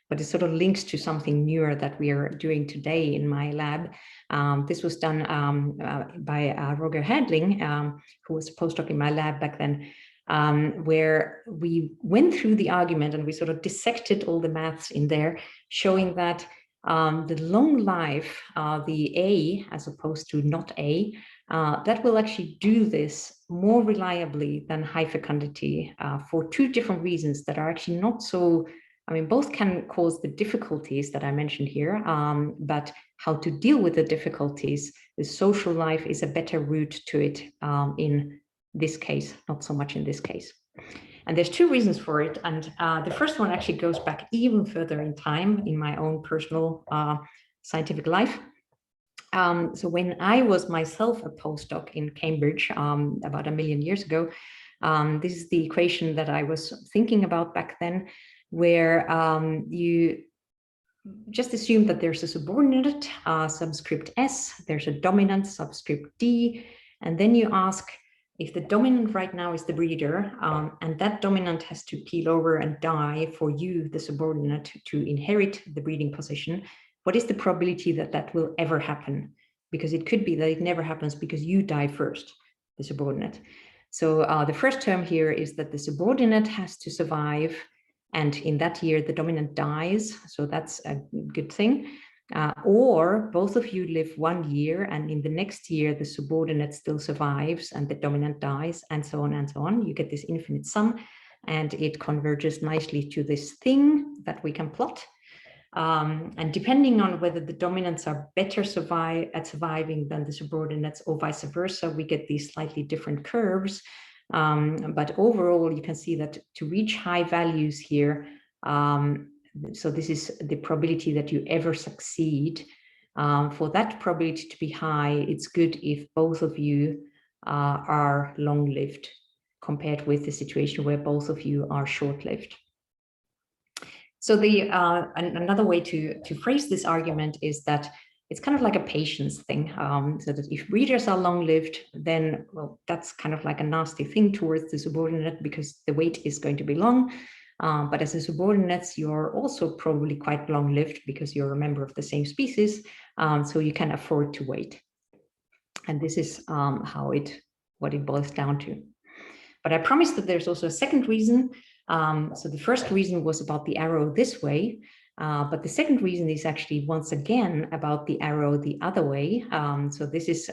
but it sort of links to something newer that we are doing today in my lab. This was done by Roger Hadling, who was a postdoc in my lab back then, where we went through the argument and we sort of dissected all the maths in there, showing that the long life, the A as opposed to not A, that will actually do this more reliably than high fecundity for two different reasons that are actually not so, I mean, both can cause the difficulties that I mentioned here, but how to deal with the difficulties, the social life is a better route to it in this case, not so much in this case. And there's two reasons for it. And the first one actually goes back even further in time in my own personal scientific life. So when I was myself a postdoc in Cambridge about 1 million years ago, this is the equation that I was thinking about back then, where you just assume that there's a subordinate subscript S, there's a dominant subscript D, and then you ask if the dominant right now is the breeder, and that dominant has to keel over and die for you, the subordinate, to inherit the breeding position, what is the probability that that will ever happen? Because it could be that it never happens because you die first, the subordinate. So the first term here is that the subordinate has to survive, and in that year the dominant dies, so that's a good thing. Or both of you live 1 year, and in the next year the subordinate still survives and the dominant dies, and so on and so on. You get this infinite sum, and it converges nicely to this thing that we can plot. And depending on whether the dominants are better at surviving than the subordinates or vice versa, we get these slightly different curves. But overall, you can see that to reach high values here, so this is the probability that you ever succeed. For that probability to be high, it's good if both of you are long-lived compared with the situation where both of you are short-lived. So another way to phrase this argument is that it's kind of like a patience thing. So that if breeders are long-lived, then, well, that's kind of like a nasty thing towards the subordinate because the wait is going to be long. But as a subordinates, you're also probably quite long-lived because you're a member of the same species, so you can afford to wait. And this is what it boils down to. But I promise that there's also a second reason. So the first reason was about the arrow this way, but the second reason is actually once again about the arrow the other way. So this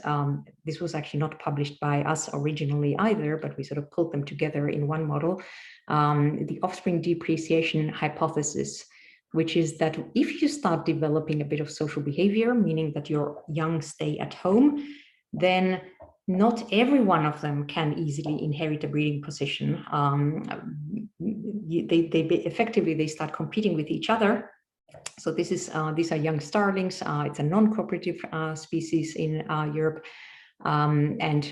was actually not published by us originally either, but we sort of pulled them together in one model, the offspring depreciation hypothesis, which is that if you start developing a bit of social behavior, meaning that your young stay at home, then not every one of them can easily inherit a breeding position. Effectively, they start competing with each other. So this is these are young starlings. It's a non-cooperative species in Europe, and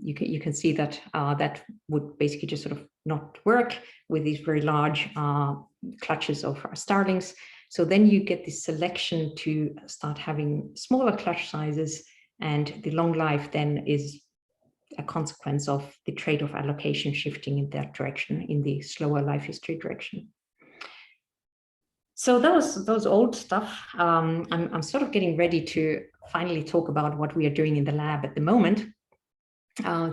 you can see that that would basically just sort of not work with these very large clutches of starlings. So then you get this selection to start having smaller clutch sizes. And the long life then is a consequence of the trade-off allocation shifting in that direction, in the slower life history direction. So that was those old stuff. I'm sort of getting ready to finally talk about what we are doing in the lab at the moment.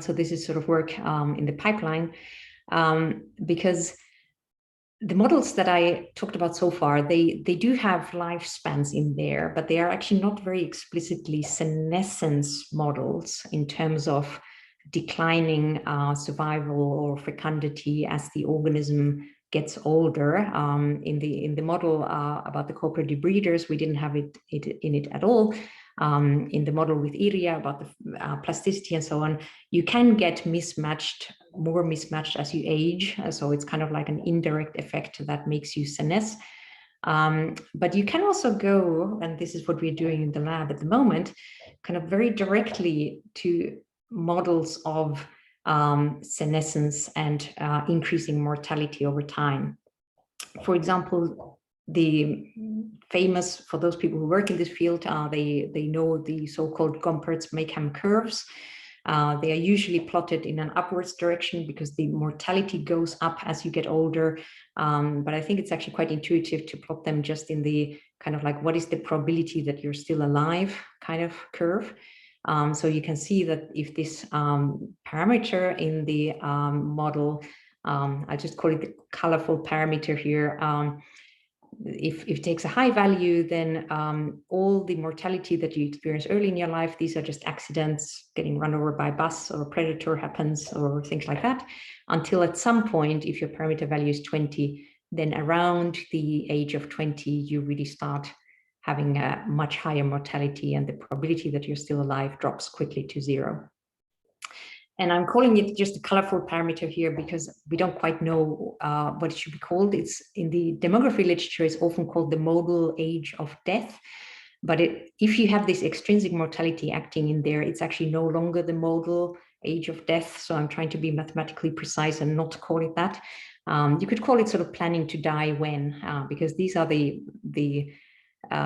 So this is sort of work in the pipeline, because the models that I talked about so far, they do have lifespans in there, but they are actually not very explicitly senescence models in terms of declining survival or fecundity as the organism gets older. In the model about the cooperative breeders, we didn't have it in it at all. In the model with Iria about the plasticity and so on, you can get more mismatched as you age. So it's kind of like an indirect effect that makes you senesce. But you can also go, and this is what we're doing in the lab at the moment, kind of very directly to models of senescence and increasing mortality over time. For example, the famous, for those people who work in this field, they know the so-called Gompertz-Makeham curves. They are usually plotted in an upwards direction because the mortality goes up as you get older. But I think it's actually quite intuitive to plot them just in the kind of like, what is the probability that you're still alive kind of curve. So you can see that if this parameter in the model, I just call it the colorful parameter here, if it takes a high value, then all the mortality that you experience early in your life, these are just accidents, getting run over by a bus or a predator happens or things like that, until at some point, if your parameter value is 20, then around the age of 20, you really start having a much higher mortality, and the probability that you're still alive drops quickly to 0. And I'm calling it just a colorful parameter here because we don't quite know what it should be called. It's in the demography literature, it's often called the modal age of death. But if you have this extrinsic mortality acting in there, it's actually no longer the modal age of death. So I'm trying to be mathematically precise and not call it that. You could call it sort of planning to die when, because these are the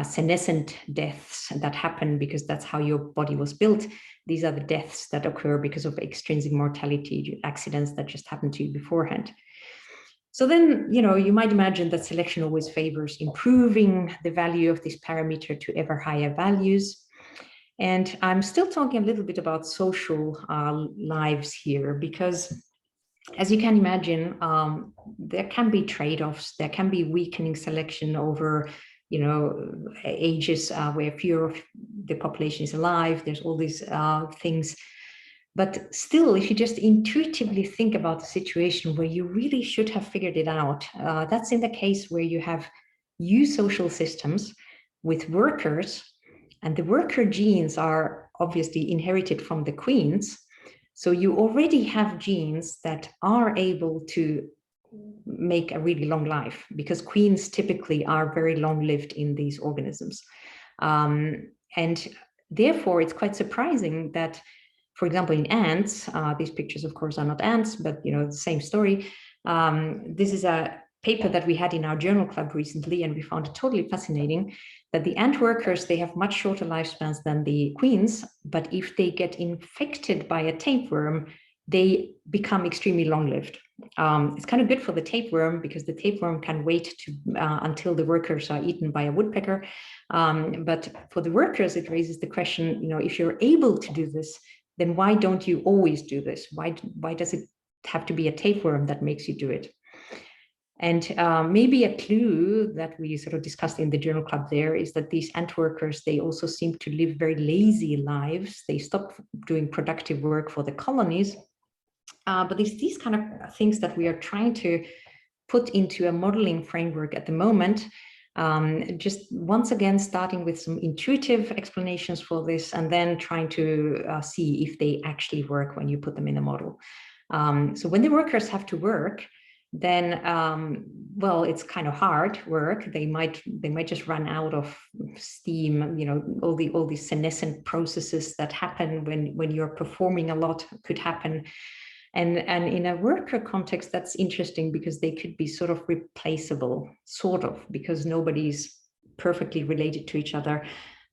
senescent deaths that happen because that's how your body was built. These are the deaths that occur because of extrinsic mortality, accidents that just happened to you beforehand. So then, you might imagine that selection always favors improving the value of this parameter to ever higher values. And I'm still talking a little bit about social lives here, because as you can imagine, there can be trade-offs. There can be weakening selection over ages where fewer of the population is alive. There's all these things. But still, if you just intuitively think about the situation where you really should have figured it out, that's in the case where you have eusocial systems with workers, and the worker genes are obviously inherited from the queens. So you already have genes that are able to make a really long life, because queens typically are very long-lived in these organisms. And therefore, it's quite surprising that, for example, in ants, these pictures, of course, are not ants, but the same story. This is a paper that we had in our journal club recently, and we found it totally fascinating that the ant workers, they have much shorter lifespans than the queens, but if they get infected by a tapeworm, they become extremely long-lived. It's kind of good for the tapeworm because the tapeworm can wait until the workers are eaten by a woodpecker. But for the workers, it raises the question, if you're able to do this, then why don't you always do this? Why does it have to be a tapeworm that makes you do it? And maybe a clue that we sort of discussed in the journal club there is that these ant workers, they also seem to live very lazy lives. They stop doing productive work for the colonies. But these kind of things that we are trying to put into a modeling framework at the moment, just once again, starting with some intuitive explanations for this, and then trying to see if they actually work when you put them in a model. So when the workers have to work, then, well, it's kind of hard work. They might just run out of steam, all these senescent processes that happen when you're performing a lot could happen. And in a worker context, that's interesting because they could be sort of replaceable, because nobody's perfectly related to each other.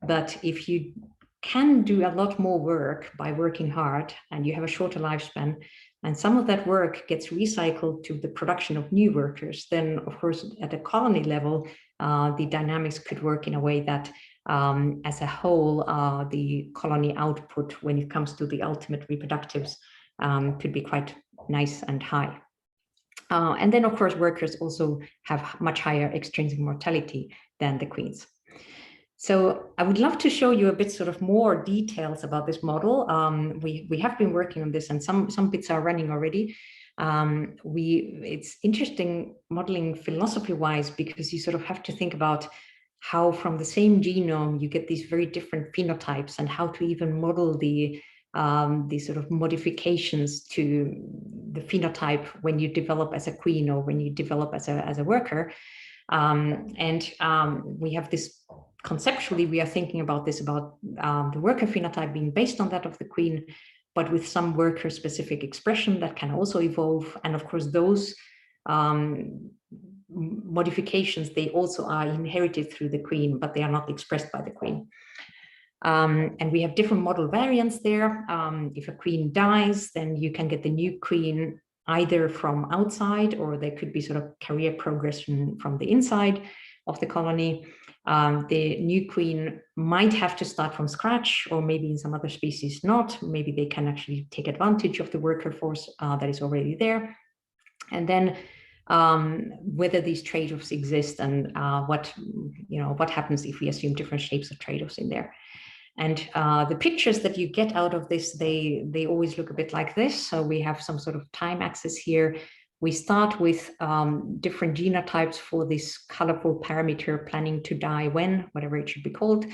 But if you can do a lot more work by working hard and you have a shorter lifespan, and some of that work gets recycled to the production of new workers, then of course, at a colony level, the dynamics could work in a way that as a whole, the colony output when it comes to the ultimate reproductives could be quite nice and high. And then, of course, workers also have much higher extrinsic mortality than the queens. So I would love to show you a bit sort of more details about this model. We have been working on this, and some bits are running already. It's interesting modeling philosophy-wise, because you sort of have to think about how from the same genome you get these very different phenotypes, and how to even model the sort of modifications to the phenotype when you develop as a queen or when you develop as a worker. We have this, conceptually, we are thinking about this, about the worker phenotype being based on that of the queen, but with some worker specific expression that can also evolve. And of course, those modifications, they also are inherited through the queen, but they are not expressed by the queen. And we have different model variants there. If a queen dies, then you can get the new queen either from outside, or there could be sort of career progression from the inside of the colony. The new queen might have to start from scratch, or maybe in some other species not. Maybe they can actually take advantage of the worker force that is already there. And then whether these trade-offs exist, and what happens if we assume different shapes of trade-offs in there. And the pictures that you get out of this, they always look a bit like this. So we have some sort of time axis here. We start with different genotypes for this colorful parameter planning to die when, whatever it should be called.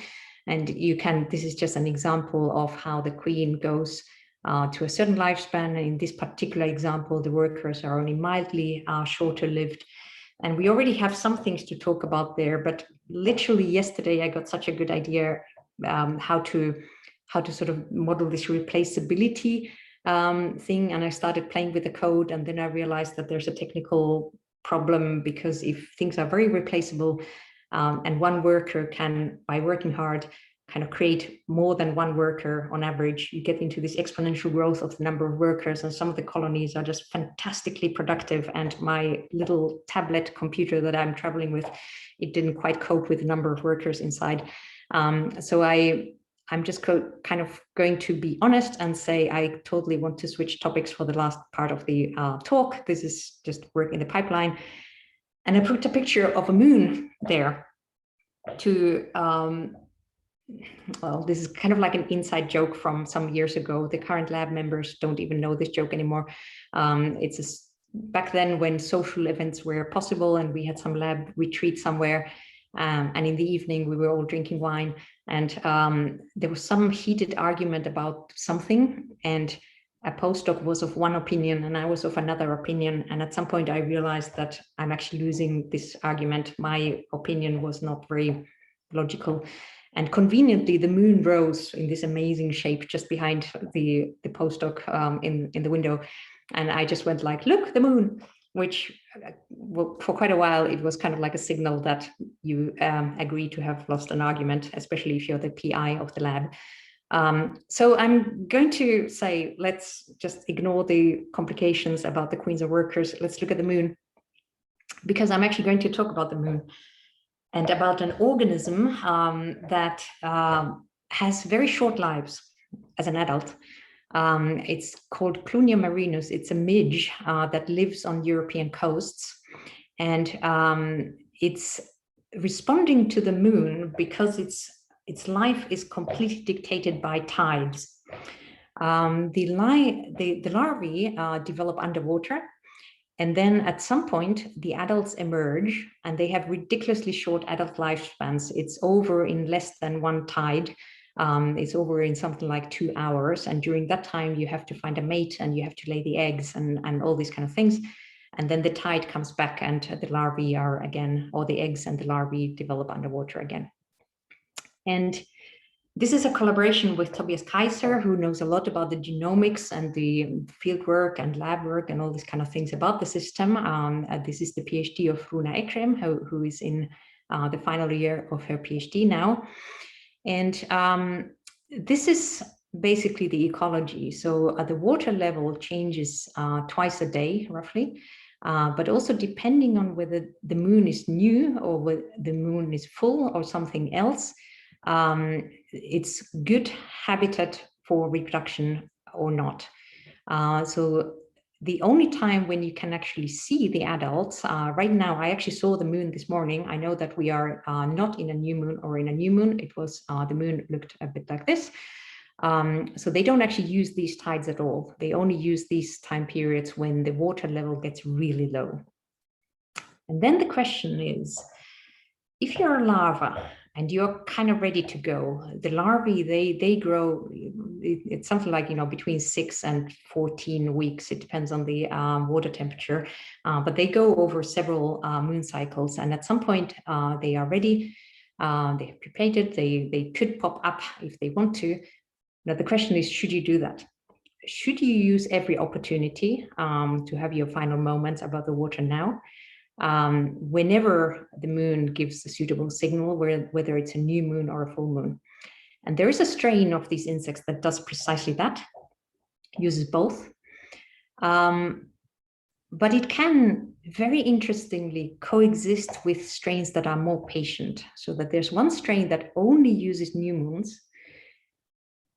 And you can, this is just an example of how the queen goes to a certain lifespan. In this particular example, the workers are only mildly shorter lived. And we already have some things to talk about there, but literally yesterday I got such a good idea how to sort of model this replaceability thing, and I started playing with the code, and then I realized that there's a technical problem, because if things are very replaceable and one worker can, by working hard, kind of create more than one worker on average, you get into this exponential growth of the number of workers, and some of the colonies are just fantastically productive, and my little tablet computer that I'm traveling with, it didn't quite cope with the number of workers inside. So I'm just kind of going to be honest and say I totally want to switch topics for the last part of the talk. This is just work in the pipeline. And I put a picture of a moon there to, well, this is kind of like an inside joke from some years ago. The current lab members don't even know this joke anymore. It's back then when social events were possible and we had some lab retreat somewhere. And in the evening, we were all drinking wine, and there was some heated argument about something, and a postdoc was of one opinion and I was of another opinion. And at some point I realized that I'm actually losing this argument. My opinion was not very logical. And conveniently, the moon rose in this amazing shape just behind the postdoc in the window. And I just went like, look, the moon, which for quite a while, it was kind of like a signal that you agree to have lost an argument, especially if you're the PI of the lab. So I'm going to say, let's just ignore the complications about the queens of workers. Let's look at the moon, because I'm actually going to talk about the moon and about an organism that has very short lives as an adult. It's called Clunia marinus. It's a midge that lives on European coasts, and it's responding to the moon because its life is completely dictated by tides. The larvae develop underwater, and then at some point the adults emerge, and they have ridiculously short adult lifespans. It's over in less than one tide. It's over in something like 2 hours, and during that time you have to find a mate and you have to lay the eggs and all these kind of things, and then the tide comes back and the larvae are again, or the eggs and the larvae develop underwater again. And this is a collaboration with Tobias Kaiser, who knows a lot about the genomics and the field work and lab work and all these kind of things about the system. This is the PhD of Runa Ekrem, who is in the final year of her PhD now. And this is basically the ecology. So the water level changes twice a day, roughly, but also depending on whether the moon is new or whether the moon is full or something else, it's good habitat for reproduction or not. So the only time when you can actually see the adults, right now, I actually saw the moon this morning. I know that we are not in a new moon or in a new moon. It was, the moon looked a bit like this. So they don't actually use these tides at all. They only use these time periods when the water level gets really low. And then the question is, if you're a larva and you're kind of ready to go. The larvae, they grow, it's something like, between 6 and 14 weeks. It depends on the water temperature, but they go over several moon cycles. And at some point they are ready, they have pupated, they could pop up if they want to. Now the question is, should you do that? Should you use every opportunity to have your final moments above the water now? Whenever the moon gives a suitable signal, whether it's a new moon or a full moon. And there is a strain of these insects that does precisely that, uses both. But it can very interestingly coexist with strains that are more patient, so that there's one strain that only uses new moons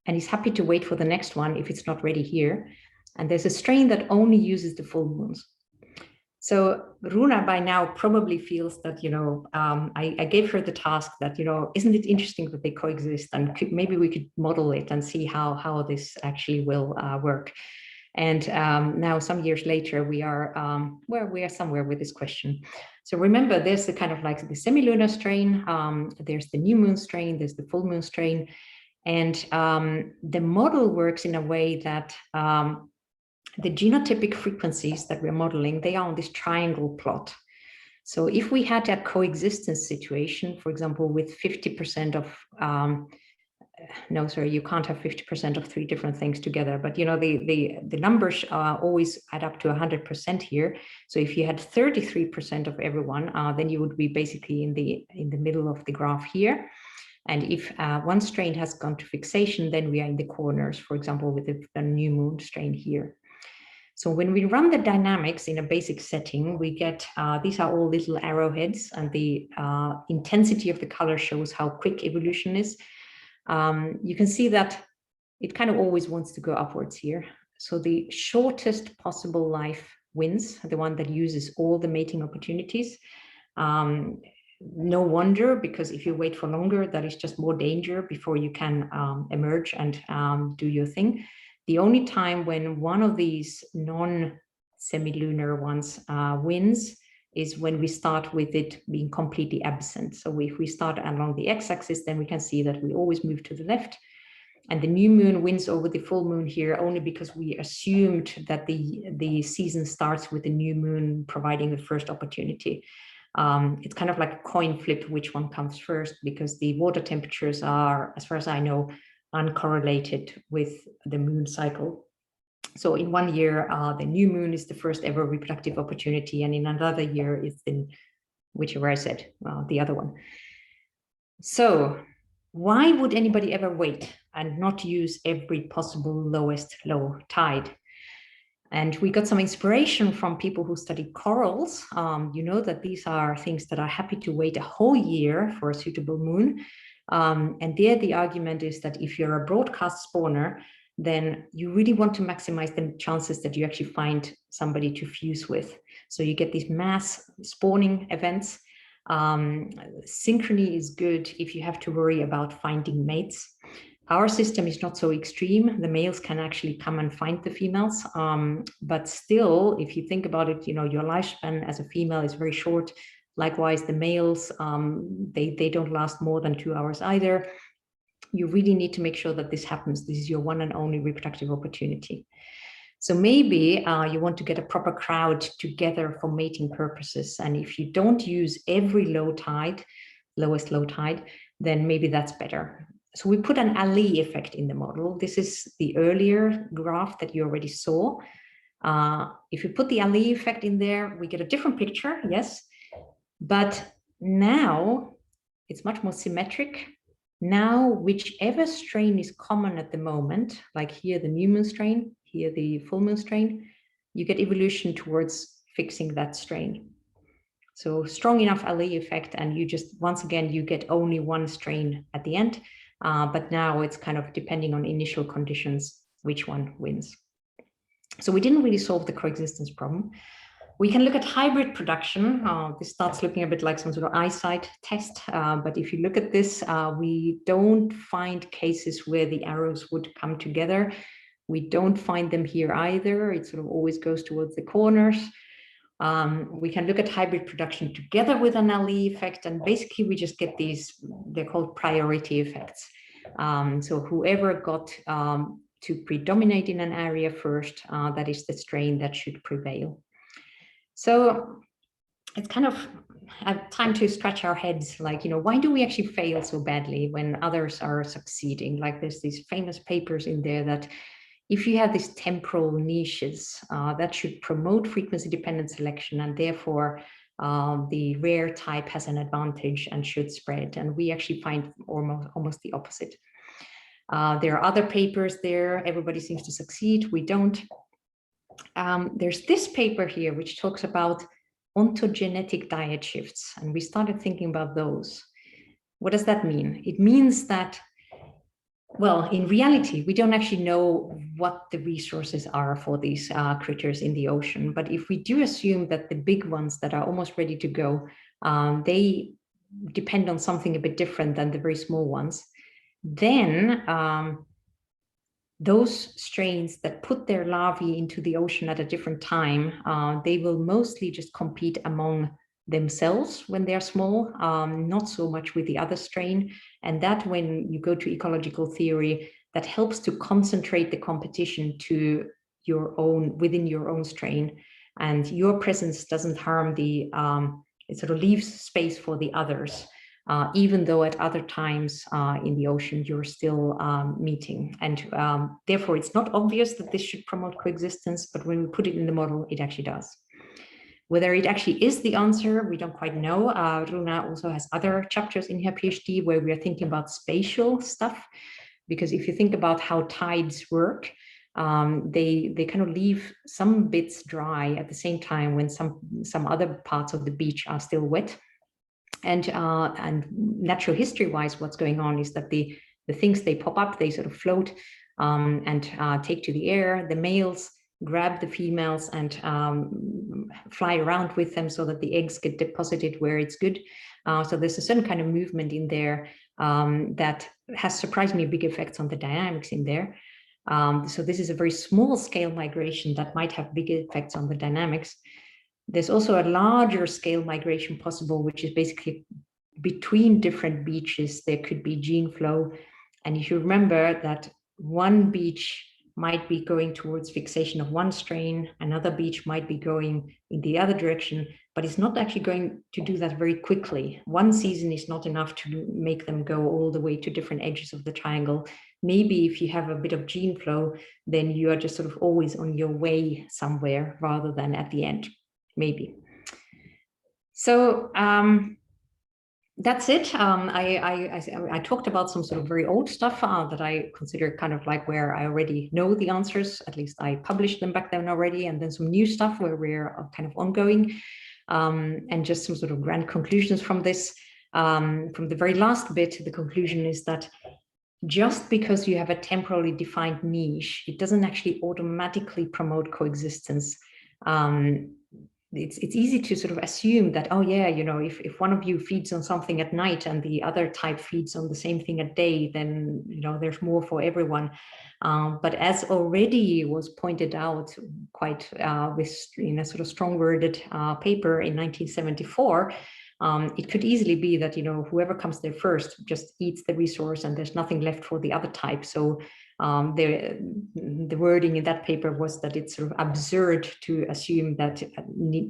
and is happy to wait for the next one if it's not ready here. And there's a strain that only uses the full moons. So Runa by now probably feels that, I gave her the task that, isn't it interesting that they coexist, and maybe we could model it and see how this actually will work. And now some years later, we are somewhere with this question. So remember, there's the kind of like the semilunar strain, there's the new moon strain, there's the full moon strain. And the model works in a way that the genotypic frequencies that we're modeling, they are on this triangle plot. So if we had a coexistence situation, for example, with 50% of, no, sorry, you can't have 50% of 3 different things together, but the numbers always add up to 100% here. So if you had 33% of everyone, then you would be basically in the middle of the graph here. And if one strain has gone to fixation, then we are in the corners, for example, with the new moon strain here. So when we run the dynamics in a basic setting, we get, these are all little arrowheads, and the intensity of the color shows how quick evolution is. You can see that it kind of always wants to go upwards here. So the shortest possible life wins, the one that uses all the mating opportunities. No wonder, because if you wait for longer, that is just more danger before you can emerge and do your thing. The only time when one of these non-semilunar ones wins is when we start with it being completely absent. So if we start along the x-axis, then we can see that we always move to the left. And the new moon wins over the full moon here only because we assumed that the season starts with the new moon providing the first opportunity. It's kind of like a coin flip, which one comes first, because the water temperatures are, as far as I know, uncorrelated with the moon cycle. So in one year, the new moon is the first ever reproductive opportunity, and in another year it's whichever I said, the other one. So why would anybody ever wait and not use every possible lowest low tide? And we got some inspiration from people who study corals. You know that these are things that are happy to wait a whole year for a suitable moon. And there the argument is that if you're a broadcast spawner, then you really want to maximize the chances that you actually find somebody to fuse with. So you get these mass spawning events. Synchrony is good if you have to worry about finding mates. Our system is not so extreme. The males can actually come and find the females. But still, if you think about it, your lifespan as a female is very short. Likewise, the males, they don't last more than 2 hours either. You really need to make sure that this happens. This is your one and only reproductive opportunity. So maybe you want to get a proper crowd together for mating purposes. And if you don't use every lowest low tide, then maybe that's better. So we put an allele effect in the model. This is the earlier graph that you already saw. If you put the allele effect in there, we get a different picture, yes. But now it's much more symmetric. Now, whichever strain is common at the moment, like here the new moon strain, here the full moon strain, you get evolution towards fixing that strain. So strong enough allele effect, and you just, once again, you get only one strain at the end. But now it's kind of depending on initial conditions, which one wins. So we didn't really solve the coexistence problem. We can look at hybrid production. This starts looking a bit like some sort of eyesight test. But if you look at this, we don't find cases where the arrows would come together. We don't find them here either. It sort of always goes towards the corners. We can look at hybrid production together with an LE effect, and basically we just get these, they're called priority effects. So whoever got to predominate in an area first, that is the strain that should prevail. So it's kind of time to scratch our heads, like, why do we actually fail so badly when others are succeeding? Like there's these famous papers in there that if you have these temporal niches, that should promote frequency-dependent selection, and therefore the rare type has an advantage and should spread. And we actually find almost the opposite. There are other papers there. Everybody seems to succeed. We don't. There's this paper here, which talks about ontogenetic diet shifts, and we started thinking about those. What does that mean? It means that, well, in reality, we don't actually know what the resources are for these critters in the ocean. But if we do assume that the big ones that are almost ready to go, they depend on something a bit different than the very small ones, then those strains that put their larvae into the ocean at a different time, they will mostly just compete among themselves when they're small, not so much with the other strain. And that, when you go to ecological theory, that helps to concentrate the competition to your own, within your own strain. And your presence doesn't harm the, it sort of leaves space for the others. Even though at other times in the ocean, you're still meeting. And therefore, it's not obvious that this should promote coexistence, but when we put it in the model, it actually does. Whether it actually is the answer, we don't quite know. Runa also has other chapters in her PhD where we are thinking about spatial stuff, because if you think about how tides work, they kind of leave some bits dry at the same time when some other parts of the beach are still wet. And natural history-wise, what's going on is that the things, they pop up, they sort of float and take to the air. The males grab the females and fly around with them so that the eggs get deposited where it's good. So there's a certain kind of movement in there that has surprisingly big effects on the dynamics in there. So this is a very small scale migration that might have big effects on the dynamics. There's also a larger scale migration possible, which is basically between different beaches. There could be gene flow. And if you remember that one beach might be going towards fixation of one strain, another beach might be going in the other direction, but it's not actually going to do that very quickly. One season is not enough to make them go all the way to different edges of the triangle. Maybe if you have a bit of gene flow, then you are just sort of always on your way somewhere rather than at the end. Maybe. So that's it. I talked about some sort of very old stuff that I consider kind of like where I already know the answers. At least I published them back then already, and then some new stuff where we're kind of ongoing, and just some sort of grand conclusions from this. From the very last bit, the conclusion is that just because you have a temporally defined niche, it doesn't actually automatically promote coexistence. It's easy to sort of assume that, oh yeah, if one of you feeds on something at night and the other type feeds on the same thing at day, then there's more for everyone. But as already was pointed out quite in a sort of strong worded paper in 1974, it could easily be that whoever comes there first just eats the resource and there's nothing left for the other type. So the wording in that paper was that it's sort of absurd to assume that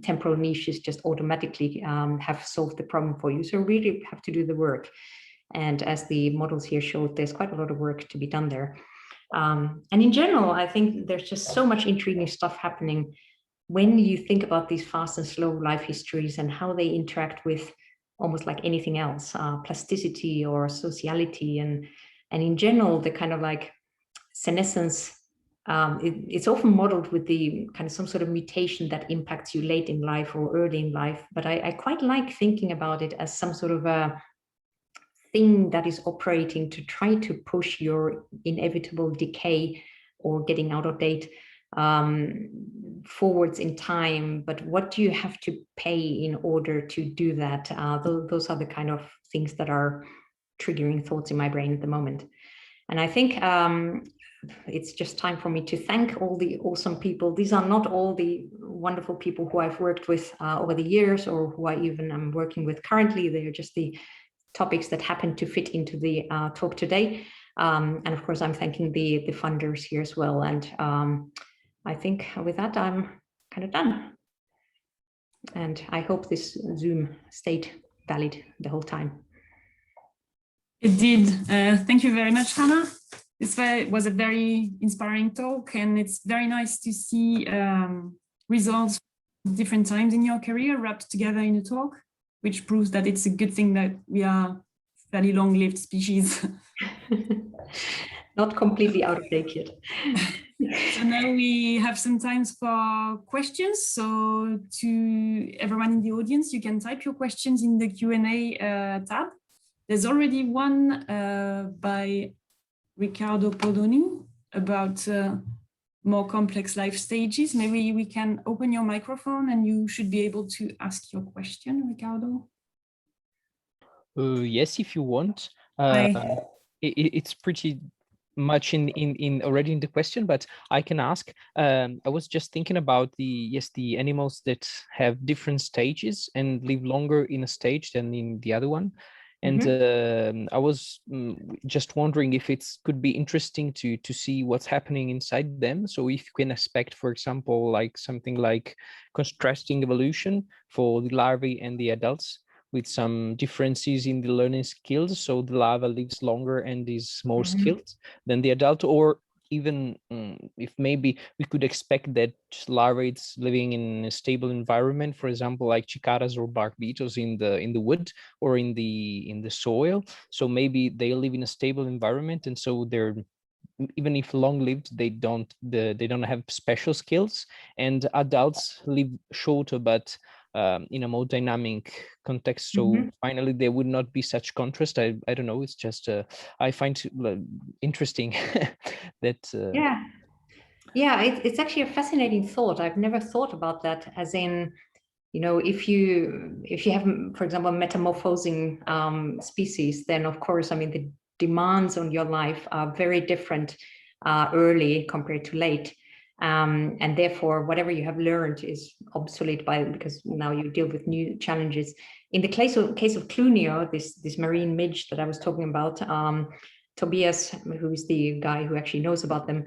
temporal niches just automatically have solved the problem for you. So really have to do the work. And as the models here showed, there's quite a lot of work to be done there. And in general, I think there's just so much intriguing stuff happening when you think about these fast and slow life histories and how they interact with almost like anything else, plasticity or sociality. And in general, the kind of like senescence, it's often modeled with the kind of some sort of mutation that impacts you late in life or early in life. But I quite like thinking about it as some sort of a thing that is operating to try to push your inevitable decay or getting out of date forwards in time. But what do you have to pay in order to do that? Those are the kind of things that are triggering thoughts in my brain at the moment. And I think it's just time for me to thank all the awesome people. These are not all the wonderful people who I've worked with over the years or who I even am working with currently. They're just the topics that happen to fit into the talk today. And of course, I'm thanking the funders here as well. And I think with that, I'm kind of done. And I hope this Zoom stayed valid the whole time. It did. Thank you very much, Hanna. This was a very inspiring talk, and it's very nice to see results at different times in your career wrapped together in a talk, which proves that it's a good thing that we are fairly long-lived species. Not completely out of date yet. So now we have some time for questions. So to everyone in the audience, you can type your questions in the Q&A tab. There's already one by Riccardo Podoni about more complex life stages. Maybe we can open your microphone and you should be able to ask your question, Riccardo. Yes, if you want. Hi. It's pretty much already in the question, but I can ask. I was just thinking about the animals that have different stages and live longer in a stage than in the other one. And I was just wondering if it could be interesting to see what's happening inside them. So if you can expect, for example, like something like contrasting evolution for the larvae and the adults, with some differences in the learning skills. So the larva lives longer and is more skilled than the adult, or even if maybe we could expect that larvae is living in a stable environment, for example, like cicadas or bark beetles in the wood or in the soil. So maybe they live in a stable environment, and so they're, even if long-lived, they don't have special skills, and adults live shorter, but in a more dynamic context. So finally, there would not be such contrast. I don't know. It's just I find it interesting that. It's actually a fascinating thought. I've never thought about that. As in, you know, if you have, for example, metamorphosing species, then of course, I mean, the demands on your life are very different early compared to late. And therefore, whatever you have learned is obsolete because now you deal with new challenges. In the case of Clunio, this marine midge that I was talking about, Tobias, who is the guy who actually knows about them,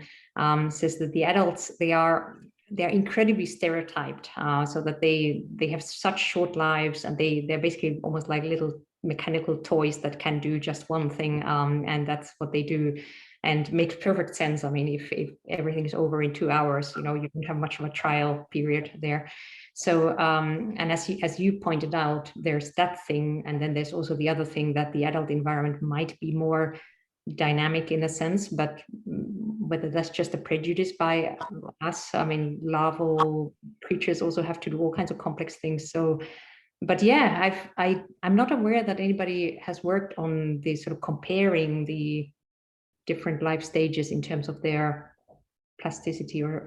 says that the adults, they're incredibly stereotyped, so that they have such short lives, and they're basically almost like little mechanical toys that can do just one thing, and that's what they do. And makes perfect sense. I mean, if everything is over in 2 hours, you know, you don't have much of a trial period there. So, and as you pointed out, there's that thing, and then there's also the other thing that the adult environment might be more dynamic in a sense, but whether that's just a prejudice by us. I mean, larval creatures also have to do all kinds of complex things. So, but yeah, I'm not aware that anybody has worked on the sort of comparing the different life stages in terms of their plasticity, or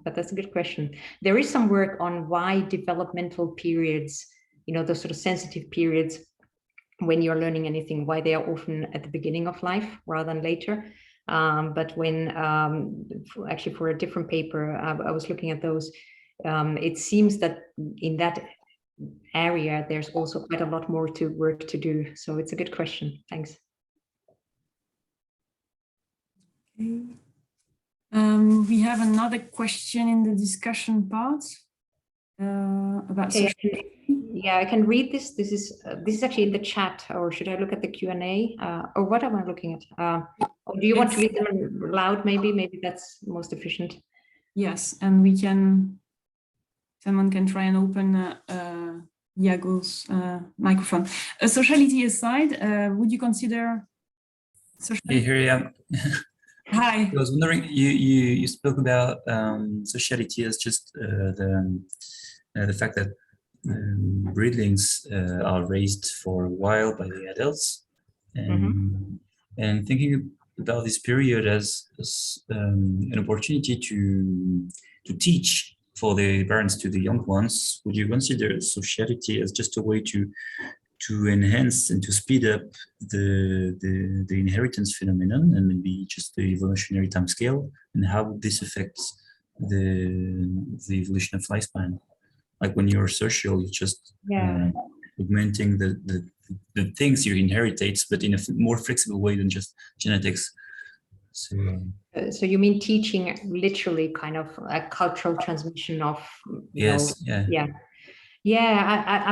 but that's a good question. There is some work on why developmental periods, you know, those sort of sensitive periods when you're learning anything, why they are often at the beginning of life rather than later. But when actually for a different paper, I was looking at those, it seems that in that area there's also quite a lot more work to do. So it's a good question. Thanks. Okay. We have another question in the discussion part about social. Yeah, I can read this. This is actually in the chat, or should I look at the Q&A? Or what am I looking at? Or do you want to read them loud? Maybe that's most efficient. Yes, and someone can try and open Iago's microphone. Sociality aside, would you consider sociality? Here I am. Hi. I was wondering, you spoke about sociality as just the fact that breedlings are raised for a while by the adults, and thinking about this period as an opportunity to teach for the parents to the young ones, would you consider sociality as just a way to to enhance and to speed up the inheritance phenomenon, and maybe just the evolutionary timescale, and how this affects the evolution of lifespan. Like when you're social, you're just augmenting the things you inherit, but in a more flexible way than just genetics. So you mean teaching literally kind of a cultural transmission of, I'm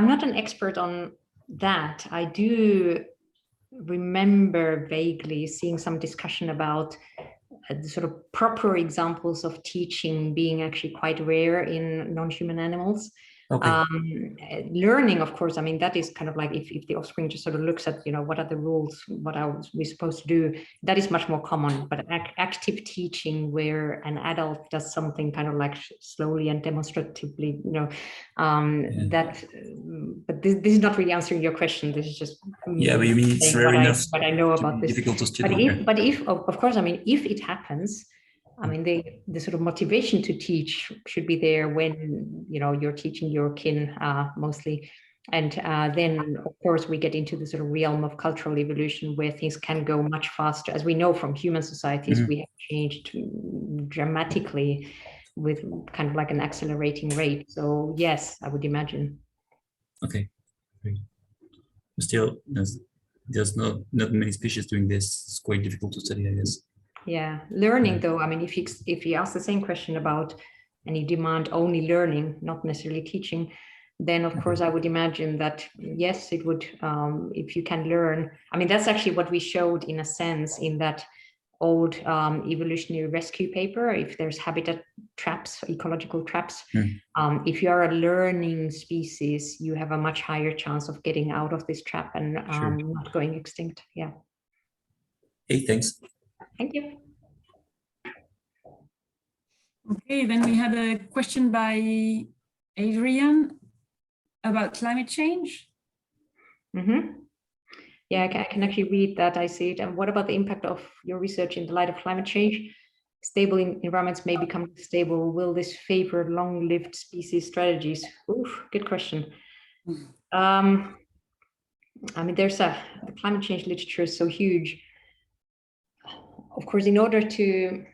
not an expert on that. I do remember vaguely seeing some discussion about the sort of proper examples of teaching being actually quite rare in non-human animals. Okay. Learning, of course, I mean, that is kind of like if the offspring just sort of looks at, what are the rules, what are we supposed to do, that is much more common. But active teaching where an adult does something kind of like slowly and demonstratively, that, but this is not really answering your question. This is just but you mean it's rare enough what I know about this. Difficult to study. But if, of course, I mean, if it happens, I mean, the sort of motivation to teach should be there when, you're teaching your kin mostly. And then, of course, we get into the sort of realm of cultural evolution where things can go much faster. As we know from human societies, we have changed dramatically with kind of like an accelerating rate. So yes, I would imagine. Okay, great. Still, there's not many species doing this. It's quite difficult to study, I guess. Yeah, learning though, I mean, if you ask the same question about any demand only learning, not necessarily teaching, then of course I would imagine that yes, it would, if you can learn. I mean, that's actually what we showed in a sense in that old evolutionary rescue paper. If there's habitat traps, ecological traps, if you are a learning species, you have a much higher chance of getting out of this trap and not going extinct. Yeah. Hey, thanks. Thank you. Okay, then we had a question by Adrian about climate change. Yeah, I can actually read that. I see it. And what about the impact of your research in the light of climate change? Stable environments may become stable. Will this favor long-lived species strategies? Oof, good question. I mean, the climate change literature is so huge. Of course, in order to,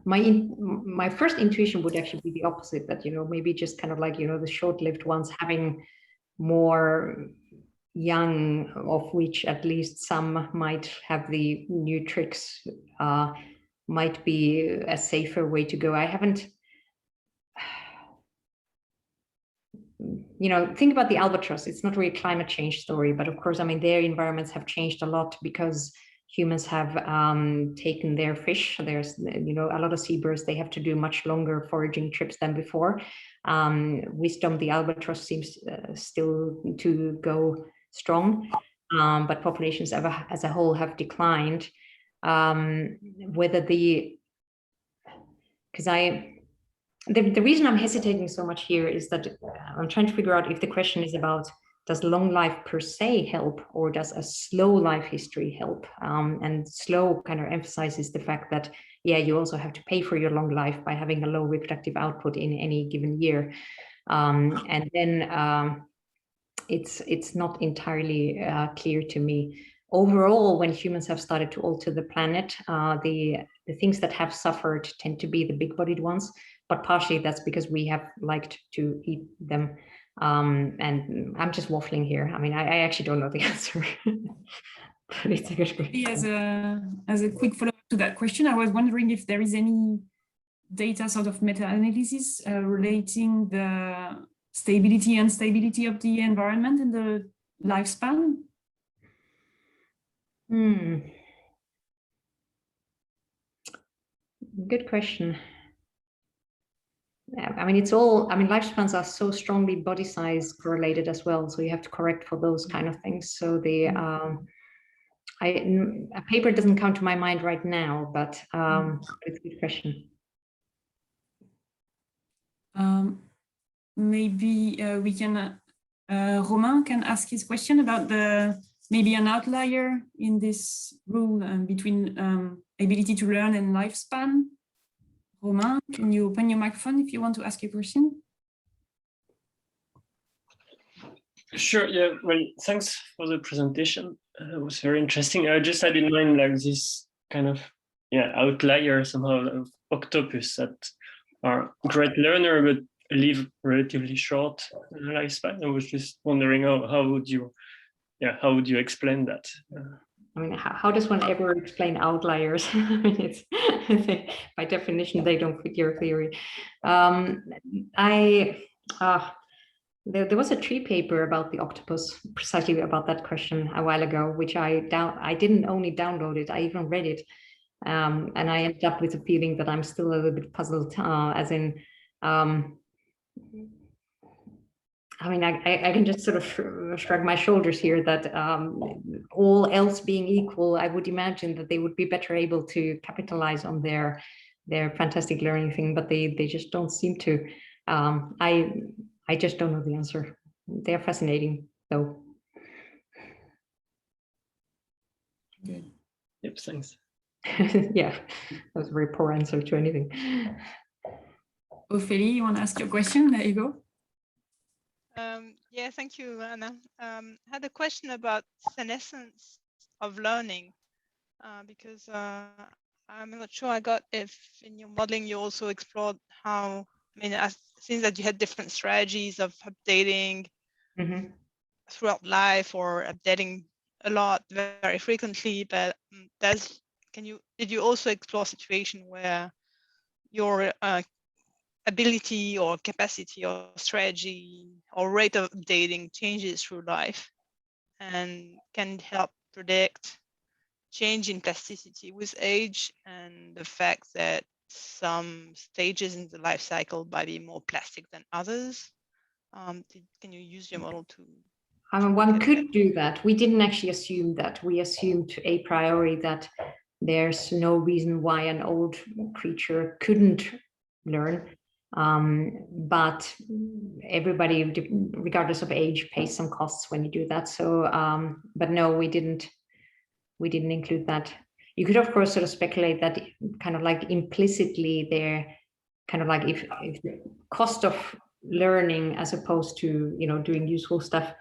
my first intuition would actually be the opposite, that, maybe just kind of like, the short-lived ones having more young, of which at least some might have the new tricks, might be a safer way to go. I haven't, think about the albatross. It's not really a climate change story, but of course, I mean, their environments have changed a lot because humans have taken their fish. There's, a lot of seabirds, they have to do much longer foraging trips than before. Wisdom, the albatross seems still to go strong, but populations as a whole have declined. Whether the reason I'm hesitating so much here is that I'm trying to figure out if the question is about, does long life per se help, or does a slow life history help? And slow kind of emphasizes the fact that, you also have to pay for your long life by having a low reproductive output in any given year. And then it's not entirely clear to me. Overall, when humans have started to alter the planet, the things that have suffered tend to be the big-bodied ones, but partially that's because we have liked to eat them. And I'm just waffling here. I mean, I actually don't know the answer. But it's a good question. As a quick follow-up to that question, I was wondering if there is any data sort of meta-analysis relating the stability and instability of the environment in the lifespan. Good question. I mean, lifespans are so strongly body size correlated as well. So you have to correct for those kind of things. So a paper doesn't come to my mind right now, but it's a good question. Maybe we can, Romain can ask his question about maybe an outlier in this rule between ability to learn and lifespan. Romain, can you open your microphone if you want to ask a question? Sure. Yeah. Well, thanks for the presentation. It was very interesting. I just had in mind like this kind of outlier somehow of octopus that are great learner but live relatively short lifespan. I was just wondering how would you explain that? I mean, how does one ever explain outliers? I mean, it's by definition they don't fit your theory. There was a tree paper about the octopus, precisely about that question a while ago, which I didn't only download it, I even read it. And I ended up with a feeling that I'm still a little bit puzzled, as in, I mean, I can just sort of shrug my shoulders here that all else being equal, I would imagine that they would be better able to capitalize on their fantastic learning thing, but they just don't seem to. I just don't know the answer. They're fascinating, though. Good. Yep, thanks. Yeah, that was a very poor answer to anything. Ophélie, you want to ask your question? There you go. Yeah, thank you, Anna. I had a question about senescence of learning, because I'm not sure I got if in your modeling you also explored how, I mean, it seems that you had different strategies of updating throughout life or updating a lot very frequently, but did you also explore a situation where your ability or capacity or strategy or rate of updating changes through life and can help predict change in plasticity with age and the fact that some stages in the life cycle might be more plastic than others? Can you use your model to? I mean, one could do that. We didn't actually assume that. We assumed a priori that there's no reason why an old creature couldn't learn. But everybody, regardless of age, pays some costs when you do that. So, but no, we didn't include that. You could, of course, sort of speculate that kind of like implicitly there, kind of like if the cost of learning as opposed to, you know, doing useful stuff,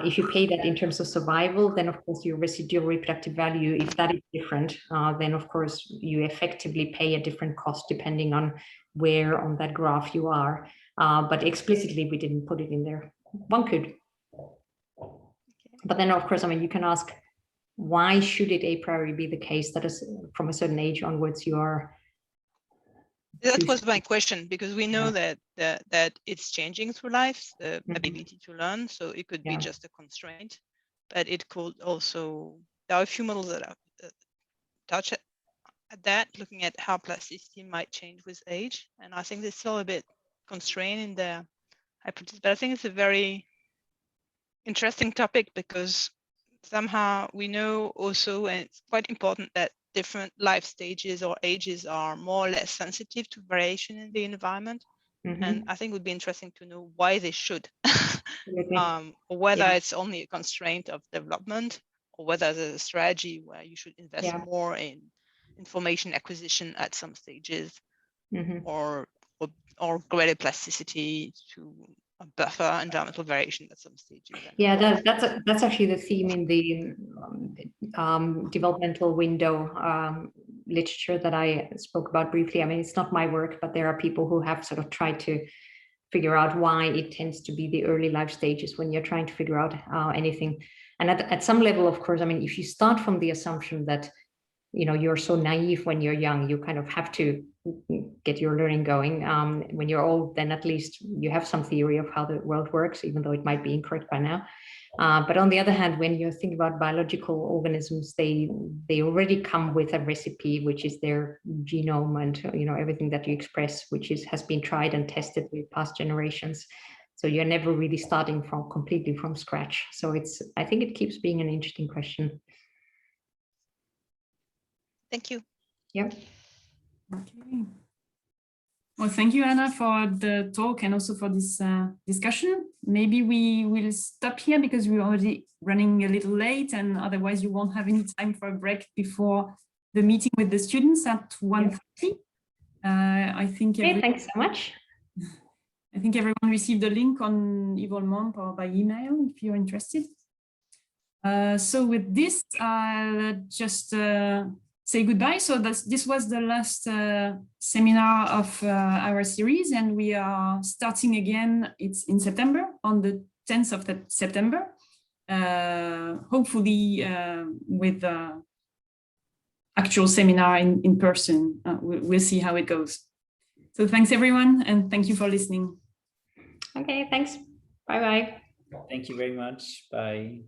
if you pay that in terms of survival, then of course your residual reproductive value, if that is different, then of course you effectively pay a different cost depending on where on that graph you are. But explicitly we didn't put it in there. One could. But then of course, I mean, you can ask, why should it a priori be the case that is from a certain age onwards you are? That was my question, because we know that it's changing through life, the ability to learn. So it could be just a constraint, but it could also, there are a few models that touch at that, looking at how plasticity might change with age. And I think they're still a bit constrained in their hypothesis, but I think it's a very interesting topic because somehow we know also, and it's quite important, that different life stages or ages are more or less sensitive to variation in the environment. And I think it would be interesting to know why they should, or whether it's only a constraint of development, or whether there's a strategy where you should invest more in information acquisition at some stages, or greater plasticity to buffer environmental variation at some stages. Yeah, that's actually the theme in the developmental window literature that I spoke about briefly. I mean, it's not my work, but there are people who have sort of tried to figure out why it tends to be the early life stages when you're trying to figure out anything. And at some level, of course, I mean, if you start from the assumption that, you know, you're so naive when you're young, you kind of have to get your learning going. When you're old, then at least you have some theory of how the world works, even though it might be incorrect by now. But on the other hand, when you think about biological organisms, they already come with a recipe, which is their genome and, you know, everything that you express, which has been tried and tested with past generations. So you're never really starting completely from scratch. So I think it keeps being an interesting question. Thank you. Yep. Okay. Well, thank you, Anna, for the talk and also for this discussion. Maybe we will stop here because we're already running a little late, and otherwise you won't have any time for a break before the meeting with the students at 1:30. I think. Okay, thanks so much. I think everyone received the link on Evolmomp or by email if you're interested. So with this, I'll just say goodbye. So this was the last seminar of our series, and we are starting again. It's in September, on the 10th of September, hopefully with actual seminar in person. We'll see how it goes. So thanks everyone, and thank you for listening. Okay, thanks. Bye-bye. Thank you very much. Bye.